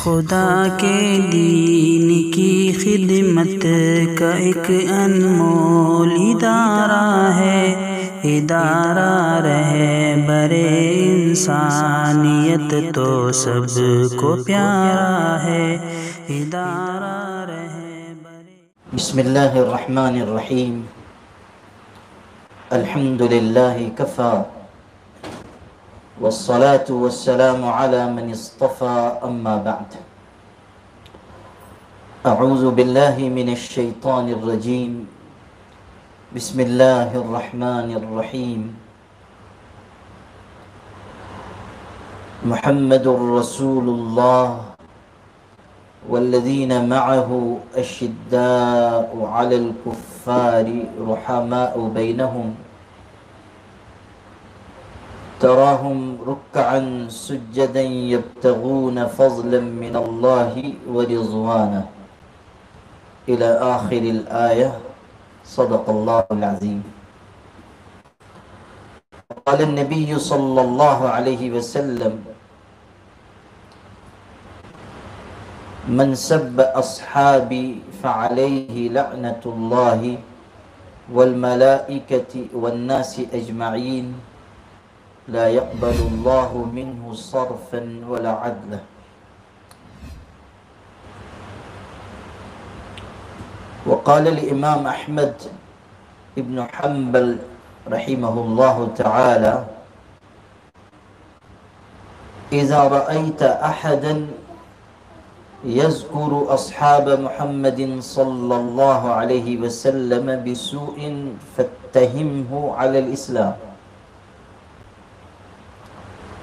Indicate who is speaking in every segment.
Speaker 1: خدا کے دین کی خدمت کا ایک انمول ادارہ ہے، ادارہ رہبر انسانیت تو سب کو پیارا ہے، ادارہ رہبر۔
Speaker 2: بسم اللہ الرحمن الرحیم، الحمد للہ کفا والصلاة والسلام على من اصطفى، اما بعد، اعوذ باللہ من الشیطان الرجیم، بسم اللہ الرحمن الرحیم، محمد رسول اللہ والذین معه اشداء علی الکفار رحماء بینہم تراہم رکعا سجدا یبتغون فضلا من اللہ ورضوانہ الى آخر الآیہ، صدق اللہ العظیم۔ قال النبی صلی اللہ علیہ وسلم: من سب اصحابی فعلیہ لعنۃ اللہ والملائکۃ والناس اجمعین، لا يقبل اللہ منہ صرفا ولا عدلا۔ وقال الامام احمد ابن حنبل رحمہ اللہ تعالی: اذا رأیت احدا يذكر أصحاب محمد صلى الله عليه وسلم بسوء فاتهمه على الإسلام۔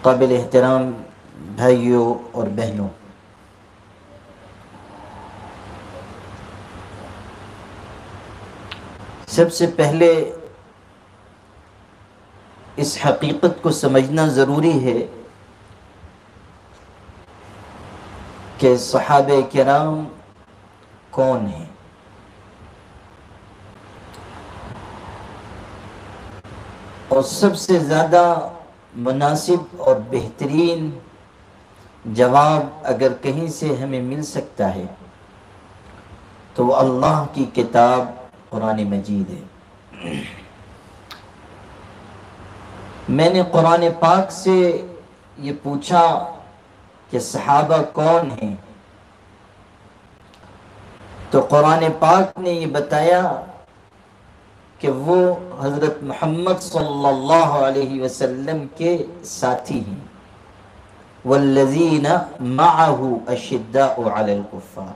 Speaker 2: قابل احترام بھائیوں اور بہنوں، سب سے پہلے اس حقیقت کو سمجھنا ضروری ہے کہ صحابہ کرام کون ہیں۔ اور سب سے زیادہ مناسب اور بہترین جواب اگر کہیں سے ہمیں مل سکتا ہے تو وہ اللہ کی کتاب قرآن مجید ہے۔ میں نے قرآن پاک سے یہ پوچھا کہ صحابہ کون ہیں، تو قرآن پاک نے یہ بتایا کہ وہ حضرت محمد صلی اللہ علیہ وسلم کے ساتھی ہیں۔ والذین معہ اشداء علی الکفار۔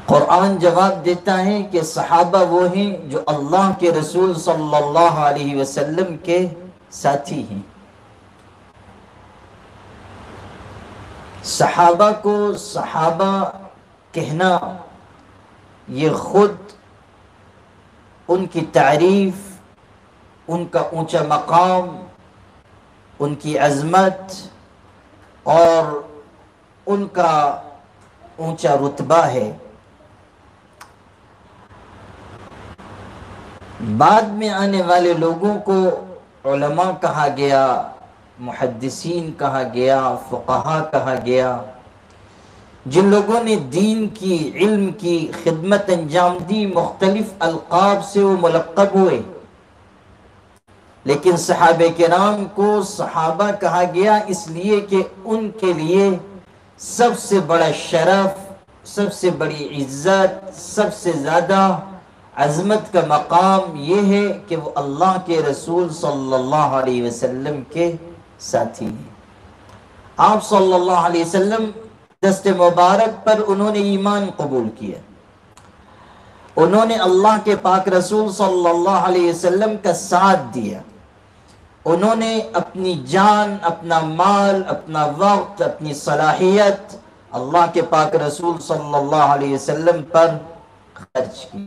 Speaker 2: قرآن جواب دیتا ہے کہ صحابہ وہ ہیں جو اللہ کے رسول صلی اللہ علیہ وسلم کے ساتھی ہیں۔ صحابہ کو صحابہ کہنا یہ خود ان کی تعریف، ان کا اونچا مقام، ان کی عظمت اور ان کا اونچا رتبہ ہے۔ بعد میں آنے والے لوگوں کو علماء کہا گیا، محدثین کہا گیا، فقہا کہا گیا، جن لوگوں نے دین کی، علم کی خدمت انجام دی، مختلف القاب سے وہ ملقب ہوئے، لیکن صحابہ کرام کو صحابہ کہا گیا اس لیے کہ ان کے لیے سب سے بڑا شرف، سب سے بڑی عزت، سب سے زیادہ عظمت کا مقام یہ ہے کہ وہ اللہ کے رسول صلی اللہ علیہ وسلم کے ساتھی ہیں۔ آپ صلی اللہ علیہ وسلم دست مبارک پر انہوں نے ایمان قبول کیا، انہوں نے اللہ کے پاک رسول صلی اللہ علیہ وسلم کا ساتھ دیا، انہوں نے اپنی جان، اپنا مال، اپنا وقت، اپنی صلاحیت اللہ کے پاک رسول صلی اللہ علیہ وسلم پر خرچ کی،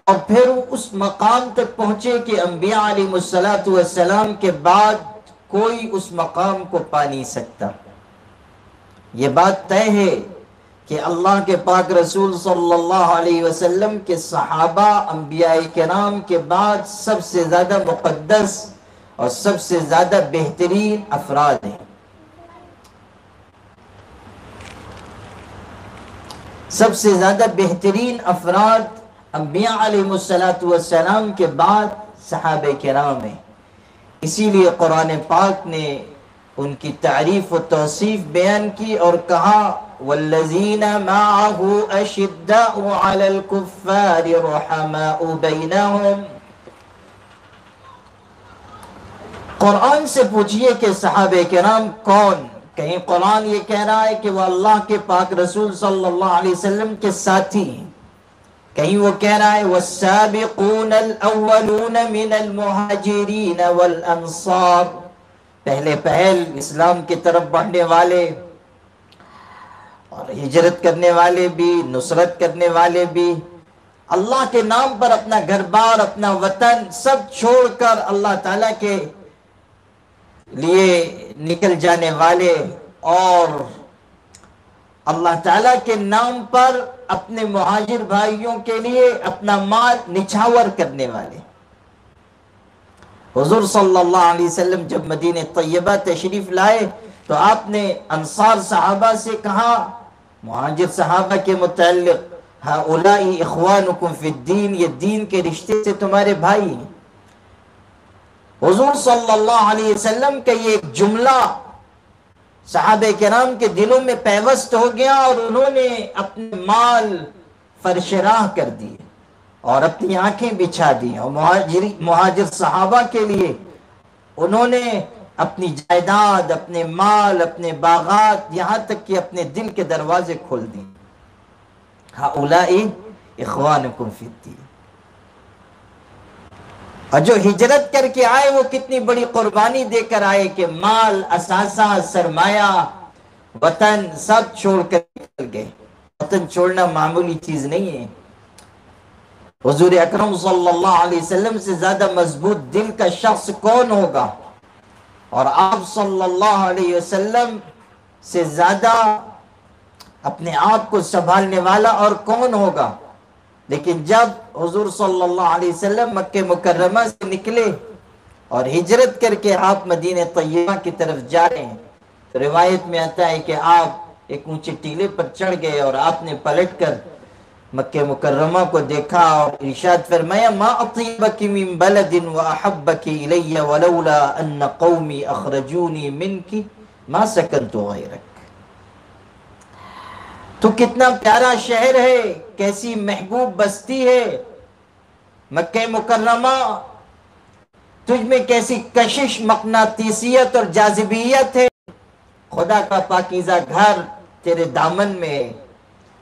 Speaker 2: اور پھر وہ اس مقام تک پہنچے کہ انبیاء علیہ السلام کے بعد کوئی اس مقام کو پا نہیں سکتا۔ یہ بات طے ہے کہ اللہ کے پاک رسول صلی اللہ علیہ وسلم کے صحابہ انبیاء کرام کے بعد سب سے زیادہ مقدس اور سب سے زیادہ بہترین افراد ہیں. سب سے زیادہ بہترین افراد انبیاء علیہ السلام کے بعد صحابہ کرام ہیں. اسی لیے قرآن پاک نے ان کی تعریف و توصیف بیان کی اور کہا والذین معه اشداء علی الکفار رحماء بینہم. قرآن سے پوچھئے کہ صحابہ کرام کون؟ کہیں قرآن یہ کہہ رہا ہے کہ وہ اللہ کے پاک رسول صلی اللہ علیہ وسلم کے ساتھی ہیں، کہیں وہ کہہ رہا ہے والسابقون الاولون من المہاجرین والانصار، پہلے پہل اسلام کی طرف بڑھنے والے اور ہجرت کرنے والے بھی، نصرت کرنے والے بھی، اللہ کے نام پر اپنا گھر بار، اپنا وطن سب چھوڑ کر اللہ تعالیٰ کے لیے نکل جانے والے اور اللہ تعالیٰ کے نام پر اپنے مہاجر بھائیوں کے لیے اپنا مال نچھاور کرنے والے. حضور صلی اللہ علیہ وسلم جب مدینہ طیبہ تشریف لائے تو آپ نے انصار صحابہ سے کہا، مہاجر صحابہ کے متعلق، ہؤلاء اخوانکم فی الدین، یہ دین کے رشتے سے تمہارے بھائی ہیں. حضور صلی اللہ علیہ وسلم کا یہ ایک جملہ صحابہ کرام کے دلوں میں پیوست ہو گیا اور انہوں نے اپنے مال فرش راہ کر دیے اور اپنی آنکھیں بچھا دی، اور مہاجر صحابہ کے لیے انہوں نے اپنی جائیداد، اپنے مال، اپنے باغات، یہاں تک کہ اپنے دل کے دروازے کھول دیے. ہؤلاء اخوانکم فی الدین. اور جو ہجرت کر کے آئے وہ کتنی بڑی قربانی دے کر آئے کہ مال، اثاثہ، سرمایہ، وطن سب چھوڑ کر نکل گئے. وطن چھوڑنا معمولی چیز نہیں ہے. حضور اکرم صلی اللہ علیہ وسلم سے زیادہ مضبوط دل کا شخص کون ہوگا؟ اور آپ صلی اللہ علیہ وسلم سے زیادہ اپنے آپ کو سنبھالنے والا اور کون ہوگا؟ لیکن جب حضور صلی اللہ علیہ وسلم مکہ مکرمہ سے نکلے اور ہجرت کر کے آپ مدینہ طیبہ کی طرف جا رہے ہیں تو روایت میں آتا ہے کہ آپ ایک اونچے ٹیلے پر چڑھ گئے اور آپ نے پلٹ کر مکہ مکرمہ کو دیکھا اور ارشاد فرمایا ما اطیبک من بلد واحبک الی ولولا ان قومی اخرجونی منک ما سکنت غیرک. تو کتنا پیارا شہر ہے، کیسی محبوب بستی ہے مکہ مکرمہ، تجھ میں کیسی کشش، مقناطیسیت اور جاذبیت ہے. خدا کا پاکیزہ گھر تیرے دامن میں ہے.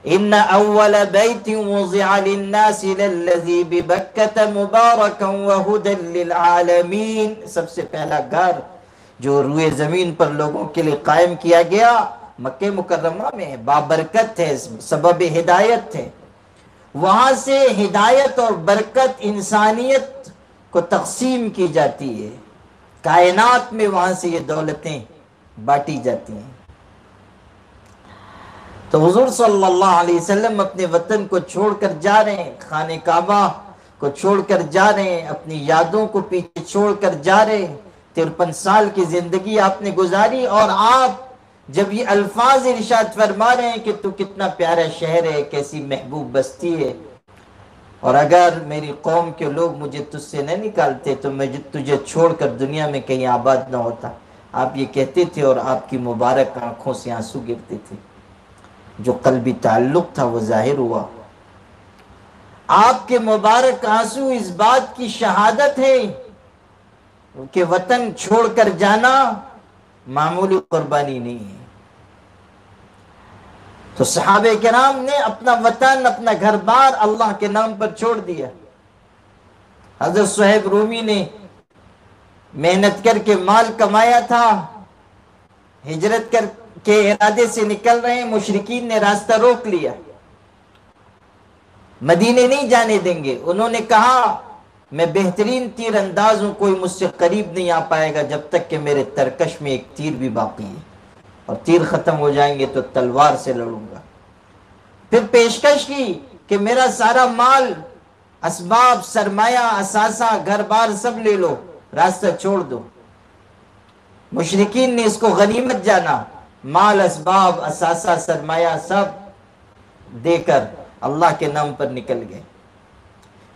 Speaker 2: ان اول بیت وضع للناس للذی ببکۃ مبارکا وہدی للعالمین. سب سے پہلا گھر جو روئے زمین پر لوگوں کے لیے قائم کیا گیا مکہ مکرمہ میں بابرکت ہے، سبب ہدایت ہے. وہاں سے ہدایت اور برکت انسانیت کو تقسیم کی جاتی ہے، کائنات میں وہاں سے یہ دولتیں بانٹی جاتی ہیں. تو حضور صلی اللہ علیہ وسلم اپنے وطن کو چھوڑ کر جا رہے ہیں، خانہ کعبہ کو چھوڑ کر جا رہے ہیں، اپنی یادوں کو پیچھے چھوڑ کر جا رہے ہیں. 53 سال کی زندگی آپ نے گزاری اور آپ جب یہ الفاظ ارشاد فرما رہے ہیں کہ تو کتنا پیارا شہر ہے، کیسی محبوب بستی ہے، اور اگر میری قوم کے لوگ مجھے تجھ سے نہ نکالتے تو میں تجھے چھوڑ کر دنیا میں کہیں آباد نہ ہوتا، آپ یہ کہتے تھے اور آپ کی مبارک آنکھوں سے آنسو گرتے تھے. جو قلبی تعلق تھا وہ ظاہر ہوا. آپ کے مبارک آنسو اس بات کی شہادت ہے کہ وطن چھوڑ کر جانا معمولی قربانی نہیں ہے. تو صحابہ کرام نے اپنا وطن، اپنا گھر بار اللہ کے نام پر چھوڑ دیا. حضرت صہیب رومی نے محنت کر کے مال کمایا تھا، ہجرت کر کے ارادے سے نکل رہے ہیں، مشرکین نے راستہ روک لیا، مدینے نہیں جانے دیں گے. انہوں نے کہا میں بہترین تیر انداز ہوں، کوئی مجھ سے قریب نہیں آ پائے گا جب تک کہ میرے ترکش میں ایک تیر بھی باقی ہے، اور تیر ختم ہو جائیں گے تو تلوار سے لڑوں گا. پھر پیشکش کی کہ میرا سارا مال، اسباب، سرمایہ، اثاثہ، گھر بار سب لے لو، راستہ چھوڑ دو۔ مشرکین نے اس کو غنیمت جانا، مال اسباب اثاثہ سرمایہ سب دے کر اللہ کے نام پر نکل گئے۔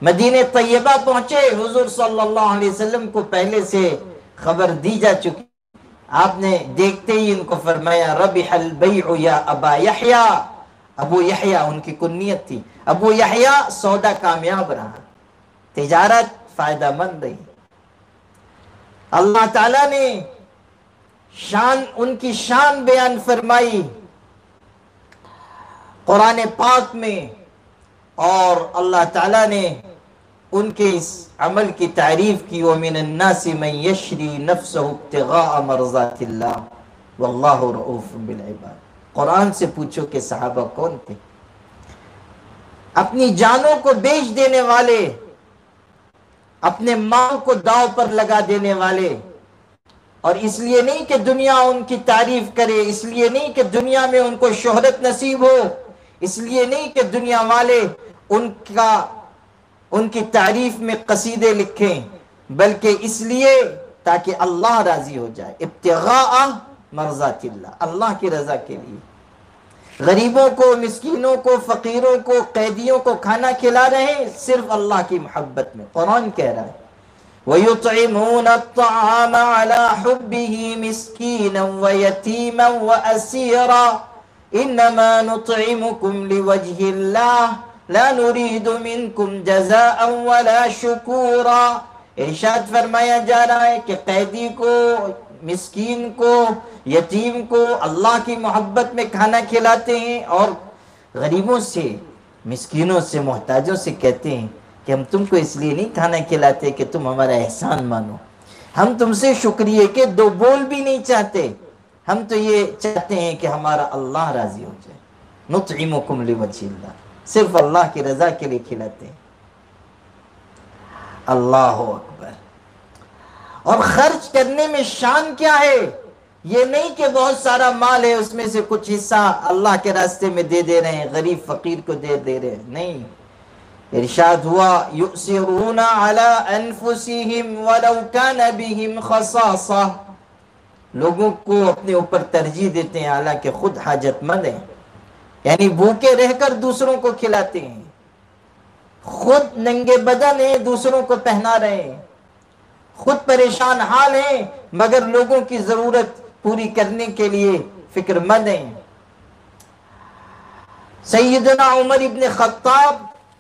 Speaker 2: مدینہ طیبہ پہنچے، حضور صلی اللہ علیہ وسلم کو پہلے سے خبر دی جا چکی، آپ نے دیکھتے ہی ان کو فرمایا ربح البیع یا ابا یحییٰ، ابو یحییٰ ان کی کنیت تھی، ابو یحییٰ سودا کامیاب رہا، تجارت فائدہ مند رہی۔ اللہ تعالیٰ نے ان کی شان بیان فرمائی قرآن پاک میں، اور اللہ تعالیٰ نے ان کے اس عمل کی تعریف کی، وَمِنَ النَّاسِ مَن يَشْرِي نَفْسَهُ ابْتِغَاءَ مَرْضَاتِ اللَّهِ وَاللَّهُ رَءُوفٌ بِالْعِبَادِ۔ قرآن سے پوچھو کہ صحابہ کون تھے؟ اپنی جانوں کو بیچ دینے والے، اپنے مال کو داؤ پر لگا دینے والے، اور اس لیے نہیں کہ دنیا ان کی تعریف کرے، اس لیے نہیں کہ دنیا میں ان کو شہرت نصیب ہو، اس لیے نہیں کہ دنیا والے ان کی تعریف میں قصیدے لکھیں، بلکہ اس لیے تاکہ اللہ راضی ہو جائے، ابتغاء مرضات اللہ، اللہ کی رضا کے لیے۔ غریبوں کو، مسکینوں کو، فقیروں کو، قیدیوں کو کھانا کھلا رہے ہیں صرف اللہ کی محبت میں۔ قرآن کہہ رہا ہے وَيُطْعِمُونَ الطَّعَامَ عَلَى حُبِّهِ مِسْكِينًا وَيَتِيمًا وَأَسِيرًا إِنَّمَا نُطْعِمُكُمْ لِوَجْهِ اللَّهِ لَا نُرِيدُ مِنْكُمْ جَزَاءً وَلَا شُكُورًا۔ ارشاد فرمایا جا رہا ہے کہ قیدی کو، مسکین کو، یتیم کو اللہ کی محبت میں کھانا کھلاتے ہیں، اور غریبوں سے، مسکینوں سے، محتاجوں سے کہتے ہیں کہ ہم تم کو اس لیے نہیں کھانا کھلاتے کہ تم ہمارا احسان مانو، ہم تم سے شکریہ کے دو بول بھی نہیں چاہتے، ہم تو یہ چاہتے ہیں کہ ہمارا اللہ راضی ہو جائے۔ نطعمکم لوجہ اللہ، صرف اللہ کی رضا کے لیے کھلاتے ہیں۔ اللہ اکبر۔ اور خرچ کرنے میں شان کیا ہے؟ یہ نہیں کہ بہت سارا مال ہے اس میں سے کچھ حصہ اللہ کے راستے میں دے رہے ہیں، غریب فقیر کو دے رہے ہیں، نہیں۔ ارشاد ہوا یؤثرون علی انفسہم ولو کان بہم خصاصہ، لوگوں کو اپنے اوپر ترجیح دیتے ہیں حالانکہ خود حاجت مند ہیں، یعنی بھوکے رہ کر دوسروں کو کھلاتے ہیں، خود ننگے بدن ہیں دوسروں کو پہنا رہے ہیں، خود پریشان حال ہیں مگر لوگوں کی ضرورت پوری کرنے کے لیے فکر مند ہیں۔ سیدنا عمر ابن خطاب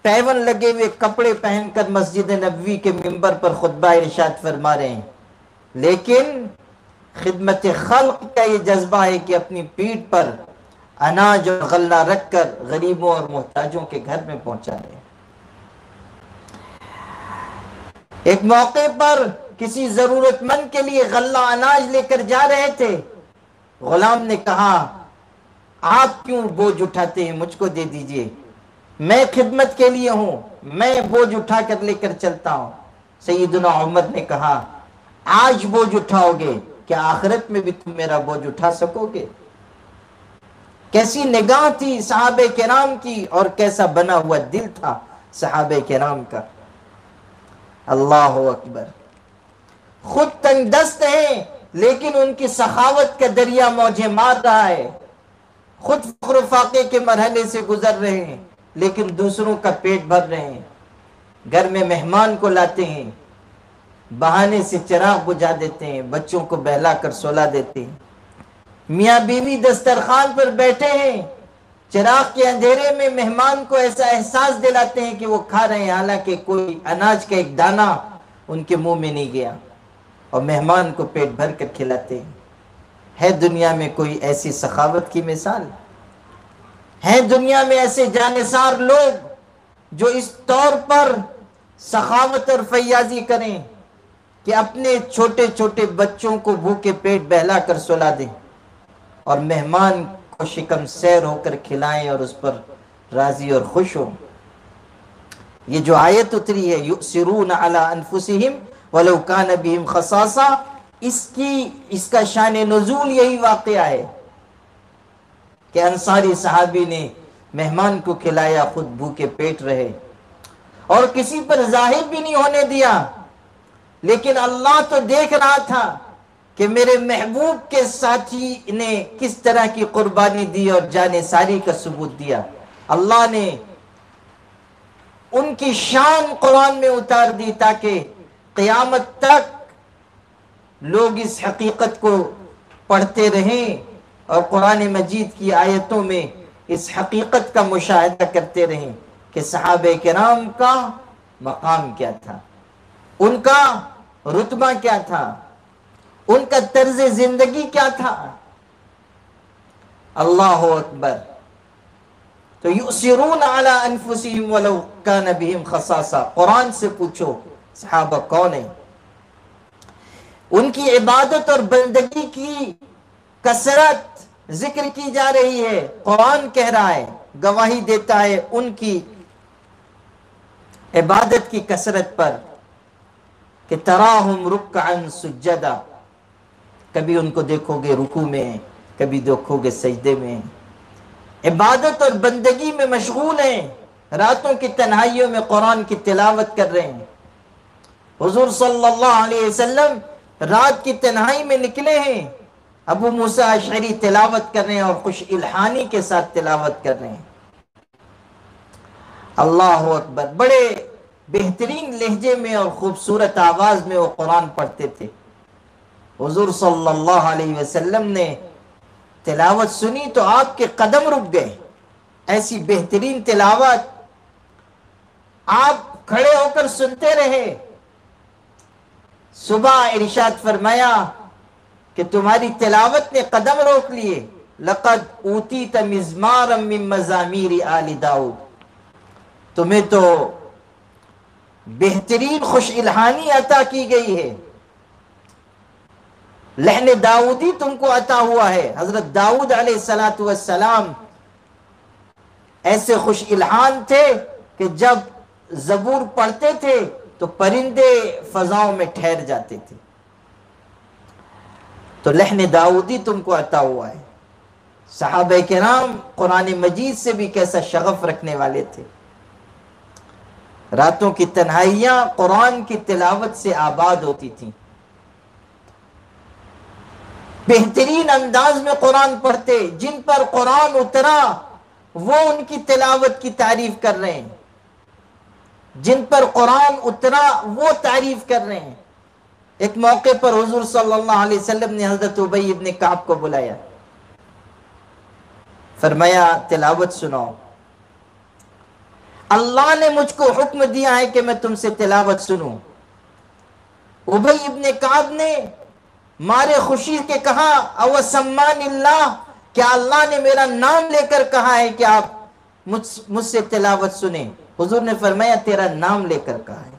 Speaker 2: پیون لگے ہوئے کپڑے پہن کر مسجد نبوی کے منبر پر خطبہ ارشاد فرما رہے ہیں، لیکن خدمت خلق کا یہ جذبہ ہے کہ اپنی پیٹھ پر اناج اور غلہ رکھ کر غریبوں اور محتاجوں کے گھر میں پہنچا رہے ہیں۔ ایک موقع پر کسی ضرورت مند کے لیے غلہ اناج لے کر جا رہے تھے، غلام نے کہا آپ کیوں بوجھ اٹھاتے ہیں، مجھ کو دے دیجئے، میں خدمت کے لیے ہوں، میں بوجھ اٹھا کر لے کر چلتا ہوں۔ سیدنا عمر نے کہا آج بوجھ اٹھاؤ گے، کیا آخرت میں بھی تم میرا بوجھ اٹھا سکو گے؟ کیسی نگاہ تھی صحابہ کرام کی، اور کیسا بنا ہوا دل تھا صحابہ کرام کا۔ اللہ اکبر۔ خود تنگ دست ہیں لیکن ان کی سخاوت کا دریا موجیں مار رہا ہے، خود فقر و فاقے کے مرحلے سے گزر رہے ہیں لیکن دوسروں کا پیٹ بھر رہے ہیں، گھر میں مہمان کو لاتے ہیں، بہانے سے چراغ بجھا دیتے ہیں، بچوں کو بہلا کر سلا دیتے ہیں، میاں بیوی دسترخوان پر بیٹھے ہیں، چراغ کے اندھیرے میں مہمان کو ایسا احساس دلاتے ہیں کہ وہ کھا رہے ہیں حالانکہ کوئی اناج کا ایک دانہ ان کے منہ میں نہیں گیا، اور مہمان کو پیٹ بھر کر کھلاتے ہیں۔ ہے دنیا میں کوئی ایسی سخاوت کی مثال؟ ہے دنیا میں ایسے جانثار لوگ جو اس طور پر سخاوت اور فیاضی کریں کہ اپنے چھوٹے چھوٹے بچوں کو بھوکے پیٹ بہلا کر سلا دیں اور مہمان کو شکم سیر ہو کر کھلائیں اور اس پر راضی اور خوش ہوں؟ یہ جو آیت اتری ہے یؤثرون علی انفسہم ولو کان بہم خصاصہ، اس کا شان نزول یہی واقعہ ہے کہ انصاری صحابی نے مہمان کو کھلایا، خود بھوکے پیٹ رہے اور کسی پر ظاہر بھی نہیں ہونے دیا لیکن اللہ تو دیکھ رہا تھا کہ میرے محبوب کے ساتھی نے کس طرح کی قربانی دی اور جان ساری کا ثبوت دیا. اللہ نے ان کی شان قرآن میں اتار دی تاکہ قیامت تک لوگ اس حقیقت کو پڑھتے رہیں اور قرآن مجید کی آیتوں میں اس حقیقت کا مشاہدہ کرتے رہیں کہ صحابہ کرام کا مقام کیا تھا، ان کا رتبہ کیا تھا، ان کا طرز زندگی کیا تھا. اللہ اکبر. تو یؤثرون علی انفسہم ولو کان بہم خصاصہ. قرآن سے پوچھو صحابہ کون ہیں. ان کی عبادت اور بندگی کی کثرت ذکر کی جا رہی ہے. قرآن کہہ رہا ہے، گواہی دیتا ہے ان کی عبادت کی کثرت پر کہ تراہم رکعا سجدا. کبھی ان کو دیکھو گے رکوع میں، کبھی دیکھو گے سجدے میں، عبادت اور بندگی میں مشغول ہیں. راتوں کی تنہائیوں میں قرآن کی تلاوت کر رہے ہیں. حضور صلی اللہ علیہ وسلم رات کی تنہائی میں نکلے ہیں، ابو موسیٰ اشعری تلاوت کر رہے ہیں اور خوش الحانی کے ساتھ تلاوت کر رہے ہیں. اللہ اکبر. بڑے بہترین لہجے میں اور خوبصورت آواز میں وہ قرآن پڑھتے تھے. حضور صلی اللہ علیہ وسلم نے تلاوت سنی تو آپ کے قدم رک گئے. ایسی بہترین تلاوت آپ کھڑے ہو کر سنتے رہے. صبح ارشاد فرمایا کہ تمہاری تلاوت نے قدم روک لیے. لقد اوتیت مزمارا من مزامیر آل داؤد. تمہیں تو بہترین خوش الحانی عطا کی گئی ہے، لحن داؤدی تم کو عطا ہوا ہے. حضرت داؤد علیہ السلام ایسے خوش الحان تھے کہ جب زبور پڑھتے تھے تو پرندے فضاؤں میں ٹھہر جاتے تھے. تو لحن داؤدی تم کو عطا ہوا ہے. صحابہ کرام قرآن مجید سے بھی کیسا شغف رکھنے والے تھے. راتوں کی تنہائیاں قرآن کی تلاوت سے آباد ہوتی تھیں. بہترین انداز میں قرآن پڑھتے. جن پر قرآن اترا وہ ان کی تلاوت کی تعریف کر رہے ہیں، جن پر قرآن اترا وہ تعریف کر رہے ہیں. ایک موقع پر حضور صلی اللہ علیہ وسلم نے حضرت ابی ابن کعب کو بلایا، فرمایا تلاوت سناؤ. اللہ نے مجھ کو حکم دیا ہے کہ میں تم سے تلاوت سنوں. ابی ابن کعب نے مارے خوشی کے کہا او سمان اللہ، کیا اللہ نے میرا نام لے کر کہا ہے کہ آپ مجھ سے تلاوت سنیں؟ حضور نے فرمایا تیرا نام لے کر کہا ہے.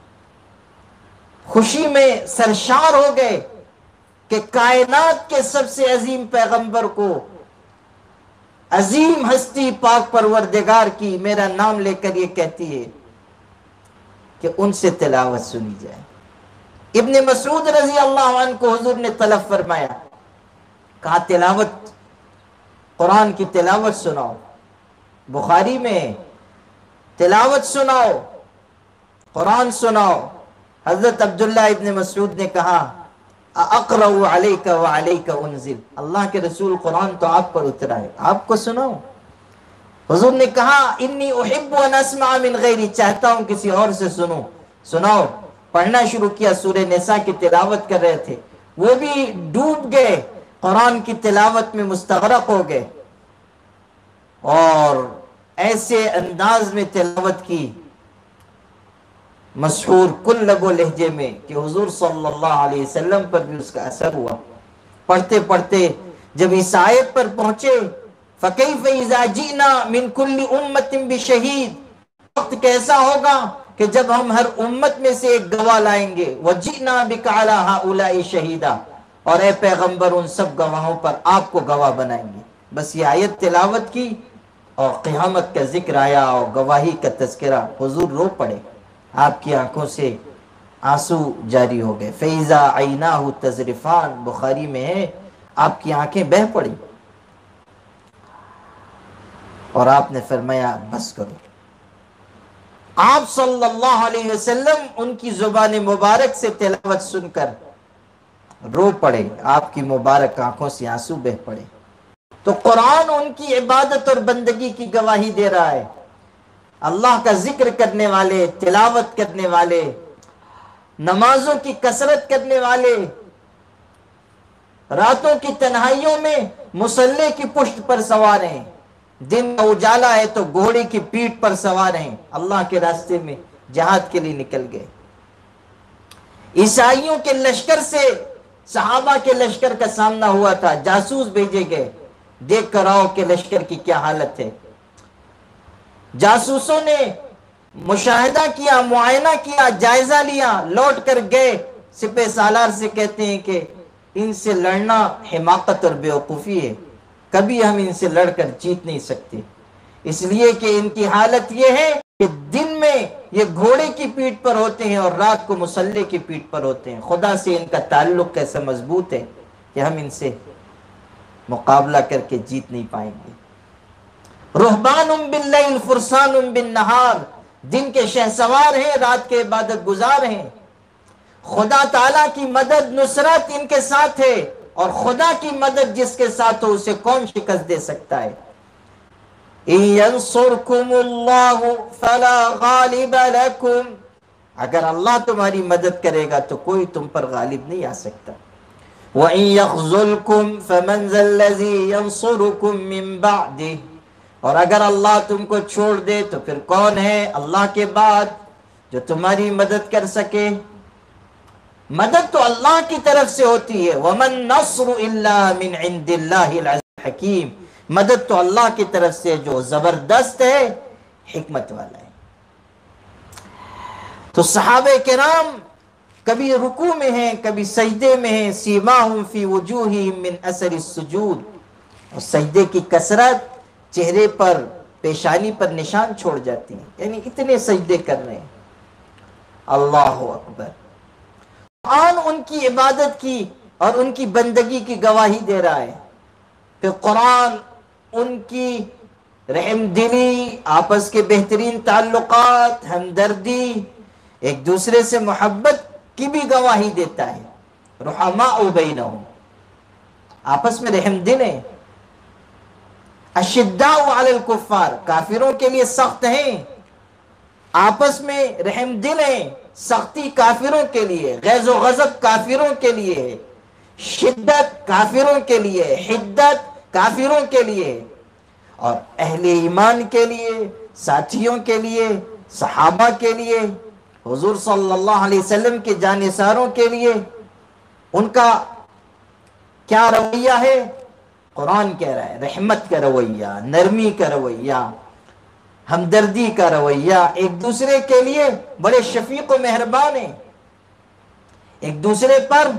Speaker 2: خوشی میں سرشار ہو گئے کہ کائنات کے سب سے عظیم پیغمبر کو، عظیم ہستی پاک پروردگار کی میرا نام لے کر یہ کہتی ہے کہ ان سے تلاوت سنی جائے. ابن مسعود رضی اللہ عنہ کو حضور نے طلب فرمایا، کہا تلاوت، قرآن کی تلاوت سناؤ. بخاری میں تلاوت سناؤ، قرآن سناؤ. حضرت عبداللہ ابن مسعود نے کہا اقرأ علیک وعلیک انزل. اللہ کے رسول قرآن تو آپ پر اترا ہے، آپ کو سناؤ. حضور نے کہا انی احب ان اسمع من غیری، چاہتا ہوں کسی اور سے سنوں. سناؤ. پڑھنا شروع کیا. سورہ نساء کی تلاوت کر رہے تھے، وہ بھی ڈوب گئے، قرآن کی تلاوت میں مستغرق ہو گئے اور ایسے انداز میں تلاوت کی مشہور کل لب و لہجے میں کہ حضور صلی اللہ علیہ وسلم پر بھی اس کا اثر ہوا. پڑھتے پڑھتے جب اس آیت پر پہنچے فَكَيْفَ إِذَا جِئْنَا مِنْ كُلِّ أُمَّةٍ بِشَهِيدٍ، وقت کیسا ہوگا کہ جب ہم ہر امت میں سے ایک گواہ لائیں گے. وَجِئْنَا بِكَ عَلَىٰ هَؤُلَاءِ شَهِيدًا، اور اے پیغمبر ان سب گواہوں پر آپ کو گواہ بنائیں گے. بس یہ آیت تلاوت کی اور قیامت کا ذکر آیا اور گواہی کا تذکرہ. حضور رو پڑے، آپ کی آنکھوں سے آنسو جاری ہو گئے. فَإِذَا عَيْنَاهُ تَذْرِفَانِ، بخاری میں ہے آپ کی آنکھیں بہہ پڑی اور آپ نے فرمایا بس کرو. آپ صلی اللہ علیہ وسلم ان کی زبان مبارک سے تلاوت سن کر رو پڑے، آپ کی مبارک آنکھوں سے آنسو بہہ پڑے۔ تو قرآن ان کی عبادت اور بندگی کی گواہی دے رہا ہے۔ اللہ کا ذکر کرنے والے، تلاوت کرنے والے، نمازوں کی کثرت کرنے والے، راتوں کی تنہائیوں میں مصلی کی پشت پر سوار ہیں، دن کا اجالا ہے تو گھوڑے کی پیٹھ پر سوار ہیں، اللہ کے راستے میں جہاد کے لیے نکل گئے۔ عیسائیوں کے لشکر سے صحابہ کے لشکر کا سامنا ہوا تھا، جاسوس بھیجے گئے، دیکھ کر آؤ کہ لشکر کی کیا حالت ہے۔ جاسوسوں نے مشاہدہ کیا، معائنہ کیا، جائزہ لیا، لوٹ کر گئے، سپہ سالار سے کہتے ہیں کہ ان سے لڑنا حماقت اور بیوقوفی ہے، کبھی ہم ان سے لڑ کر جیت نہیں سکتے، اس لیے کہ ان کی حالت یہ ہے کہ دن میں یہ گھوڑے کی پیٹھ پر ہوتے ہیں اور رات کو مسلح کی پیٹھ پر ہوتے ہیں، خدا سے ان کا تعلق کیسا مضبوط ہے کہ ہم ان سے مقابلہ کر کے جیت نہیں پائیں گے۔ رہبان باللیل فرسان بالنہار، دن کے شہسوار ہیں، رات کے عبادت گزار ہیں۔ خدا تعالیٰ کی مدد نصرت ان کے ساتھ ہے، اور خدا کی مدد جس کے ساتھ ہو اسے کون شکست دے سکتا ہے؟ إِن يَنصُرْكُمُ اللَّهُ فَلَا غَالِبَ لَكُمْ، اگر اللہ تمہاری مدد کرے گا تو کوئی تم پر غالب نہیں آ سکتا۔ وَإِن يَخْذُلْكُمْ فَمَنْ ذَا الَّذِي يَنصُرُكُمْ مِنْ بَعْدِهِ، اور اگر اللہ تم کو چھوڑ دے تو پھر کون ہے اللہ کے بعد جو تمہاری مدد کر سکے؟ مدد تو اللہ کی طرف سے ہوتی ہے، وَمَن نَصْرُ إِلَّا مِنْ عِنْدِ اللَّهِ الْعَزِيزِ الْحَكِيمِ، مدد تو اللہ کی طرف سے جو زبردست ہے، حکمت والا ہے۔ تو صحابہ کرام کبھی رکوع میں ہیں، کبھی سجدے میں ہیں، سیماہم فی وجوہہم من اثر السجود، اور سجدے کی کثرت چہرے پر، پیشانی پر نشان چھوڑ جاتی ہے، یعنی اتنے سجدے کر رہے ہیں۔ اللہ اکبر۔ قرآن ان کی عبادت کی اور ان کی بندگی کی گواہی دے رہا ہے۔ پھر قرآن ان کی رحم دلی، آپس کے بہترین تعلقات، ہمدردی، ایک دوسرے سے محبت کی بھی گواہی دیتا ہے۔ رحماء بینہم، آپس میں رحم دل ہیں۔ اشداء علی الکفار، کافروں کے لیے سخت ہیں، آپس میں رحم دل ہیں۔ سختی کافروں کے لیے، غیظ و غضب کافروں کے لیے، شدت کافروں کے لیے، حدت کافروں کے لیے، اور اہل ایمان کے لیے، ساتھیوں کے لیے، صحابہ کے لیے، حضور صلی اللہ علیہ وسلم کے جانثاروں کے لیے ان کا کیا رویہ ہے؟ قرآن کہہ رہا ہے رحمت کا رویہ، نرمی کا رویہ، ہمدردی کا رویہ، ایک دوسرے کے لیے بڑے شفیق و مہربان ہیں، ایک دوسرے پر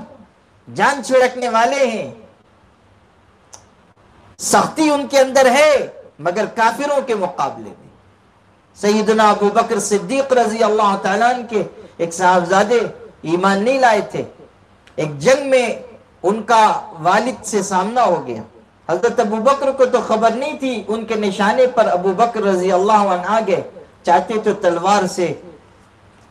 Speaker 2: جان چھڑکنے والے ہیں۔ سختی ان کے اندر ہے مگر کافروں کے مقابلے میں۔ سیدنا ابو بکر صدیق رضی اللہ تعالیٰ عنہ کے ایک صاحبزادے ایمان نہیں لائے تھے، ایک جنگ میں ان کا والد سے سامنا ہو گیا۔ حضرت ابو بکر کو تو خبر نہیں تھی، ان کے نشانے پر ابو بکر رضی اللہ عنہ آگے، چاہتے تو تلوار سے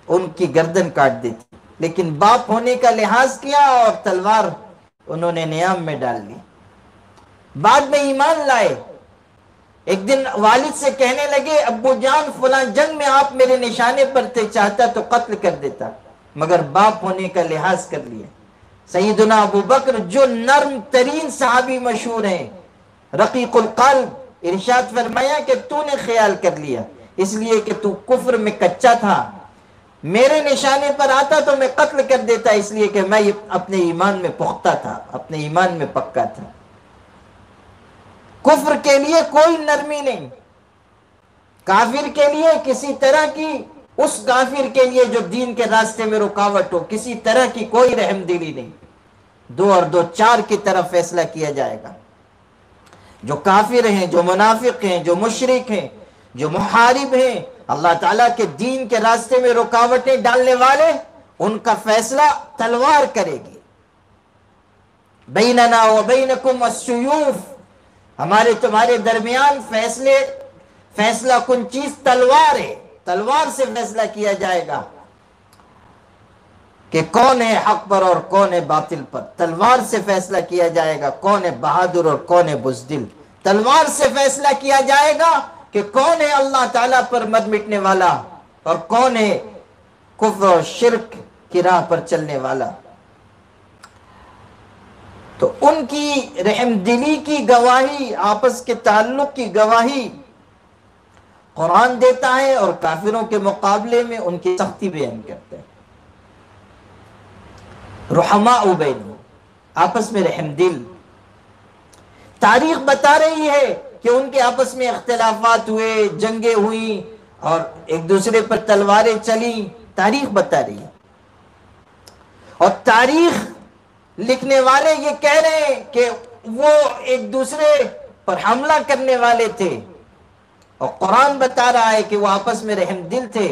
Speaker 2: ان کی گردن کاٹ دیتی، لیکن باپ ہونے کا لحاظ کیا اور تلوار انہوں نے نیام میں ڈال لی۔ بعد میں ایمان لائے، ایک دن والد سے کہنے لگے ابو جان فلاں جنگ میں آپ میرے نشانے پر تھے، چاہتا تو قتل کر دیتا، مگر باپ ہونے کا لحاظ کر لیا۔ سیدنا ابو بکر جو نرم ترین صحابی مشہور ہیں، رقیق القلب، ارشاد فرمایا کہ تو نے خیال کر لیا اس لیے کہ تو کفر میں کچا تھا، میرے نشانے پر آتا تو میں قتل کر دیتا اس لیے کہ میں اپنے ایمان میں پختہ تھا، اپنے ایمان میں پکا تھا۔ کفر کے لیے کوئی نرمی نہیں، کافر کے لیے کسی طرح کی، اس کافر کے لیے جو دین کے راستے میں رکاوٹ ہو، کسی طرح کی کوئی رحم دلی نہیں، 2 اور 2 4 کی طرف فیصلہ کیا جائے گا۔ جو کافر ہیں، جو منافق ہیں، جو مشرک ہیں، جو محارب ہیں، اللہ تعالیٰ کے دین کے راستے میں رکاوٹیں ڈالنے والے، ان کا فیصلہ تلوار کرے گی۔ بیننا و بینکم السیوف، ہمارے تمہارے درمیان فیصلہ کن چیز تلوار ہے۔ تلوار سے فیصلہ کیا جائے گا کہ کون ہے حق پر اور کون ہے باطل پر. تلوار سے فیصلہ کیا جائے گا کون ہے بہادر اور کون ہے بزدل. تلوار سے فیصلہ کیا جائے گا کہ کون ہے اللہ تعالیٰ پر مر مٹنے والا اور کون ہے کفر اور شرک کی راہ پر چلنے والا. تو ان کی رحم دلی کی گواہی، آپس کے تعلق کی گواہی قرآن دیتا ہے، اور کافروں کے مقابلے میں ان کی سختی بیان کرتا ہے. رحماء بینہم، آپس میں رحم دل. تاریخ بتا رہی ہے کہ ان کے آپس میں اختلافات ہوئے، جنگیں ہوئیں اور ایک دوسرے پر تلواریں چلیں. تاریخ بتا رہی ہے، اور تاریخ لکھنے والے یہ کہہ رہے ہیں کہ وہ ایک دوسرے پر حملہ کرنے والے تھے، اور قرآن بتا رہا ہے کہ وہ آپس میں رحم دل تھے.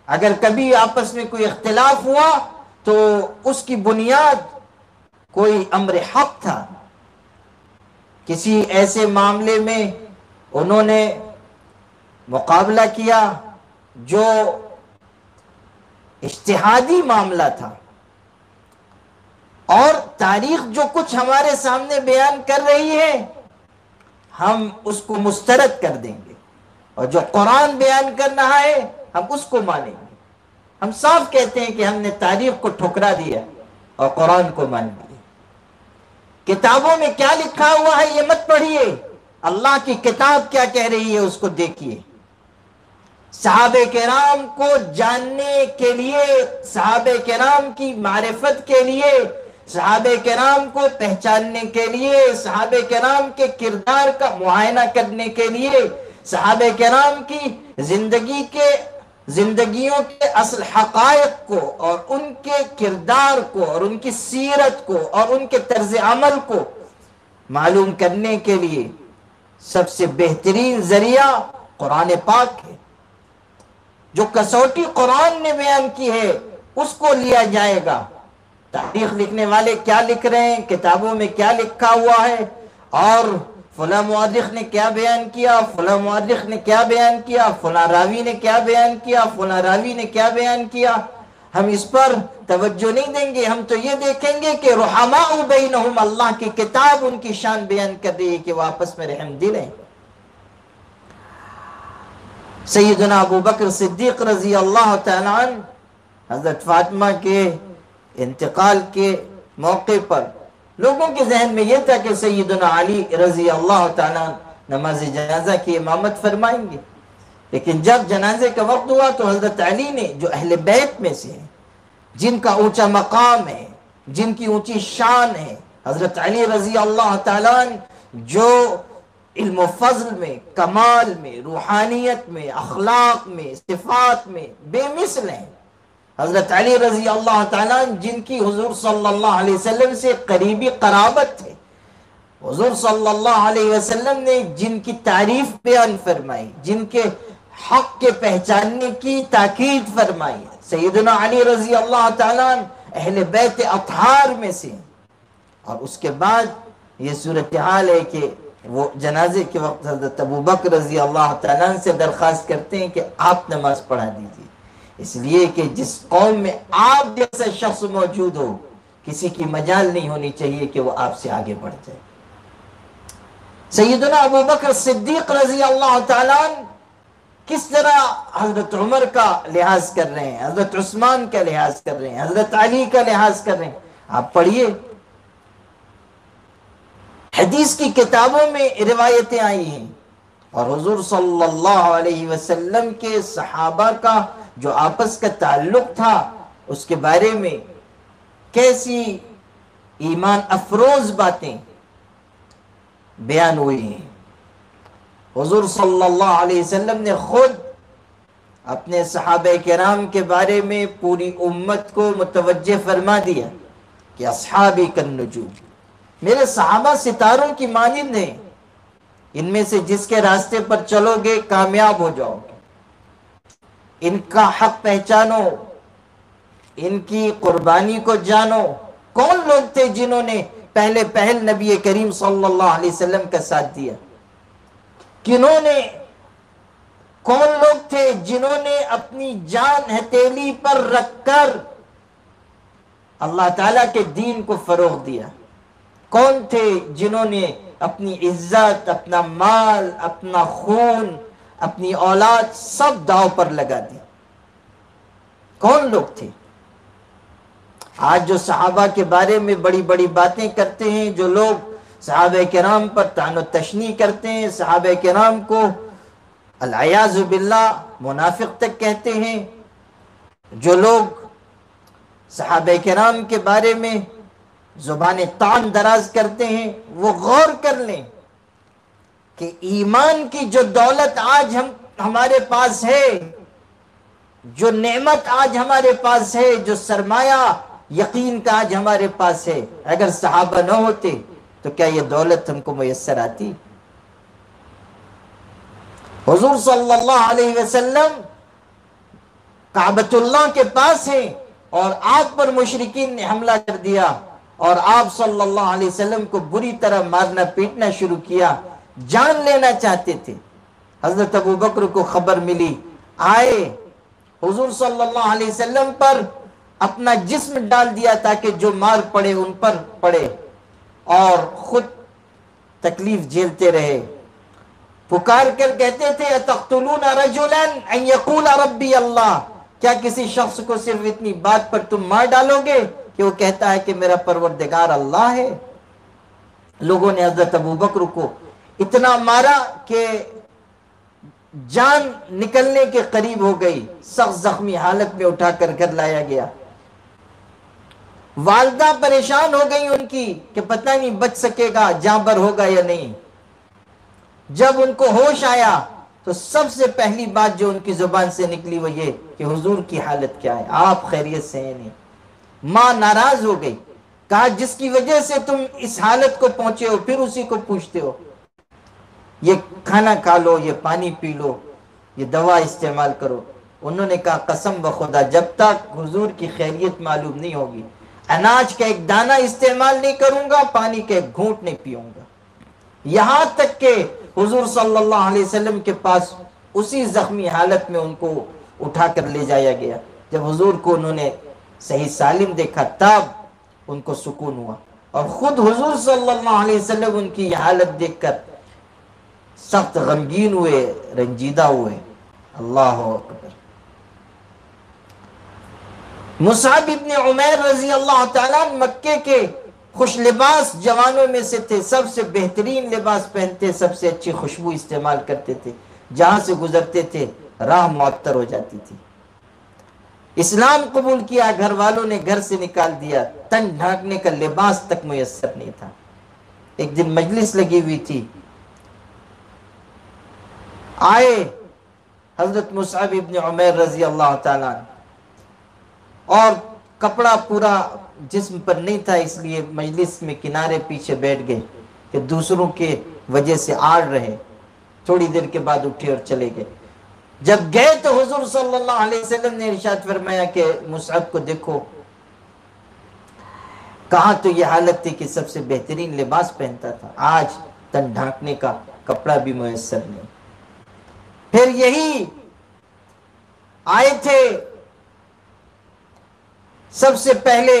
Speaker 2: اگر کبھی آپس میں کوئی اختلاف ہوا تو اس کی بنیاد کوئی امر حق تھا. کسی ایسے معاملے میں انہوں نے مقابلہ کیا جو اجتہادی معاملہ تھا، اور تاریخ جو کچھ ہمارے سامنے بیان کر رہی ہے ہم اس کو مسترد کر دیں گے، اور جو قرآن بیان کر رہا ہے ہم اس کو مانیں گے. ہم صاف کہتے ہیں کہ ہم نے تاریخ کو ٹھکرا دیا اور قرآن کو مان لیا. کتابوں میں کیا لکھا ہوا ہے یہ مت پڑھیے، اللہ کی کتاب کیا کہہ رہی ہے اس کو دیکھیے. صحابہ کرام کو جاننے کے لیے، صحابہ کرام کی معرفت کے لیے، صحابہ کرام کو پہچاننے کے لیے، صحابہ کرام کے کردار کا معائنہ کرنے کے لیے، صحابہ کرام کی زندگیوں کے اصل حقائق کو اور ان کے کردار کو اور ان کی سیرت کو اور ان کے طرز عمل کو معلوم کرنے کے لیے سب سے بہترین ذریعہ قرآن پاک ہے. جو کسوٹی قرآن نے بیان کی ہے اس کو لیا جائے گا. تاریخ لکھنے والے کیا لکھ رہے ہیں، کتابوں میں کیا لکھا ہوا ہے، اور فلاں مورخ نے کیا بیان کیا، فلاں مورخ نے کیا بیان کیا، فلاں راوی نے کیا بیان کیا، فلاں راوی نے کیا بیان کیا، ہم اس پر توجہ نہیں دیں گے. ہم تو یہ دیکھیں گے کہ رحماء بینہم، اللہ کی کتاب ان کی شان بیان کر رہی ہے کہ وہ آپس میں رحم دل ہیں. سیدنا ابو بکر صدیق رضی اللہ تعالیٰ عنہ حضرت فاطمہ کے انتقال کے موقع پر لوگوں کے ذہن میں یہ تھا کہ سیدنا علی رضی اللہ تعالیٰ نماز جنازہ کی امامت فرمائیں گے. لیکن جب جنازے کا وقت ہوا تو حضرت علی نے، جو اہل بیت میں سے ہیں، جن کا اونچا مقام ہے، جن کی اونچی شان ہے، حضرت علی رضی اللہ تعالیٰ جو علم و فضل میں، کمال میں، روحانیت میں، اخلاق میں، صفات میں بے مثل ہیں. حضرت علی رضی اللہ تعالیٰ جن کی حضور صلی اللہ علیہ وسلم سے قریبی قرابت ہے، حضور صلی اللہ علیہ وسلم نے جن کی تعریف بیان فرمائی، جن کے حق کے پہچاننے کی تاکید فرمائی. سیدنا علی رضی اللہ تعالیٰ اہل بیت اطہار میں سے، اور اس کے بعد یہ صورتحال ہے کہ وہ جنازے کے وقت حضرت ابو بکر رضی اللہ تعالیٰ سے درخواست کرتے ہیں کہ آپ نماز پڑھا دیجیے، اس لیے کہ جس قوم میں آپ جیسا شخص موجود ہو کسی کی مجال نہیں ہونی چاہیے کہ وہ آپ سے آگے بڑھ جائے. سیدنا ابو بکر صدیق رضی اللہ تعالیٰ کس طرح حضرت عمر کا لحاظ کر رہے ہیں، حضرت عثمان کا لحاظ کر رہے ہیں، حضرت علی کا لحاظ کر رہے ہیں. آپ پڑھیے، حدیث کی کتابوں میں روایتیں آئی ہیں، اور حضور صلی اللہ علیہ وسلم کے صحابہ کا جو آپس کا تعلق تھا اس کے بارے میں کیسی ایمان افروز باتیں بیان ہوئی ہیں. حضور صلی اللہ علیہ وسلم نے خود اپنے صحابہ کرام کے بارے میں پوری امت کو متوجہ فرما دیا کہ اصحابی کالنجوم، میرے صحابہ ستاروں کی مانند ہیں، ان میں سے جس کے راستے پر چلو گے کامیاب ہو جاؤ گے. ان کا حق پہچانو، ان کی قربانی کو جانو. کون لوگ تھے جنہوں نے پہل نبی کریم صلی اللہ علیہ وسلم کا ساتھ دیا؟ کنہوں نے کون لوگ تھے جنہوں نے اپنی جان ہتھیلی پر رکھ کر اللہ تعالیٰ کے دین کو فروغ دیا؟ کون تھے جنہوں نے اپنی عزت، اپنا مال، اپنا خون، اپنی اولاد سب داؤ پر لگا دی؟ کون لوگ تھے؟ آج جو صحابہ کے بارے میں بڑی بڑی باتیں کرتے ہیں، جو لوگ صحابہ کرام پر طعن و تشنیع کرتے ہیں، صحابہ کرام کو العیاذ باللہ منافق تک کہتے ہیں، جو لوگ صحابہ کرام کے بارے میں زبان طعن دراز کرتے ہیں، وہ غور کر لیں کہ ایمان کی جو دولت آج ہمارے پاس ہے، جو نعمت آج ہمارے پاس ہے، جو سرمایہ یقین کا آج ہمارے پاس ہے، اگر صحابہ نہ ہوتے تو کیا یہ دولت ہم کو میسر آتی؟ حضور صلی اللہ علیہ وسلم کعبۃ اللہ کے پاس ہیں اور آپ پر مشرکین نے حملہ کر دیا اور آپ صلی اللہ علیہ وسلم کو بری طرح مارنا پیٹنا شروع کیا، جان لینا چاہتے تھے۔ حضرت ابو بکر کو خبر ملی، آئے حضور صلی اللہ علیہ وسلم پر اپنا جسم ڈال دیا تاکہ جو مار پڑے ان پر پڑے، اور خود تکلیف جھیلتے رہے۔ پکار کر کہتے تھے اتقتلون رجلا ان یقول ربی اللہ، کیا کسی شخص کو صرف اتنی بات پر تم مار ڈالو گے کہ وہ کہتا ہے کہ میرا پروردگار اللہ ہے؟ لوگوں نے حضرت ابو بکر کو اتنا مارا کہ جان نکلنے کے قریب ہو گئی، سخت زخمی حالت میں اٹھا کر گھر لایا گیا۔ والدہ پریشان ہو گئی ان کی کہ پتہ نہیں بچ سکے گا، جاں بر ہوگا یا نہیں۔ جب ان کو ہوش آیا تو سب سے پہلی بات جو ان کی زبان سے نکلی وہ یہ کہ حضور کی حالت کیا ہے، آپ خیریت سے ہیں نہیں؟ ماں ناراض ہو گئی، کہا جس کی وجہ سے تم اس حالت کو پہنچے ہو پھر اسی کو پوچھتے ہو، یہ کھانا کھا لو، یہ پانی پی لو، یہ دوا استعمال کرو۔ انہوں نے کہا قسم بخدا جب تک حضور کی خیریت معلوم نہیں ہوگی اناج کا ایک دانہ استعمال نہیں کروں گا، پانی کا ایک گھونٹ نہیں پیوں گا۔ یہاں تک کہ حضور صلی اللہ علیہ وسلم کے پاس اسی زخمی حالت میں ان کو اٹھا کر لے جایا گیا۔ جب حضور کو انہوں نے صحیح سالم دیکھا تب ان کو سکون ہوا، اور خود حضور صلی اللہ علیہ وسلم ان کی یہ حالت دیکھ کر سخت غمگین ہوئے، رنجیدہ ہوئے۔ اللہ اکبر۔ مصعب ابن عمیر رضی اللہ تعالیٰ مکے کے خوش لباس جوانوں میں سے تھے، سب سے بہترین لباس پہنتے، سب سے اچھی خوشبو استعمال کرتے تھے، جہاں سے گزرتے تھے راہ معطر ہو جاتی تھی۔ اسلام قبول کیا، گھر والوں نے گھر سے نکال دیا، تن ڈھانکنے کا لباس تک میسر نہیں تھا۔ ایک دن مجلس لگی ہوئی تھی، آئے حضرت مصعب ابن عمیر رضی اللہ تعالیٰ، اور کپڑا پورا جسم پر نہیں تھا، اس لیے مجلس میں کنارے پیچھے بیٹھ گئے کہ دوسروں کے وجہ سے آڑ رہے۔ تھوڑی دیر کے بعد اٹھے اور چلے گئے۔ جب گئے تو حضور صلی اللہ علیہ وسلم نے ارشاد فرمایا کہ مصعب کو دیکھو، کہاں تو یہ حالت تھی کہ سب سے بہترین لباس پہنتا تھا، آج تن ڈھانکنے کا کپڑا بھی میسر نہیں۔ پھر یہی آئے تھے، سب سے پہلے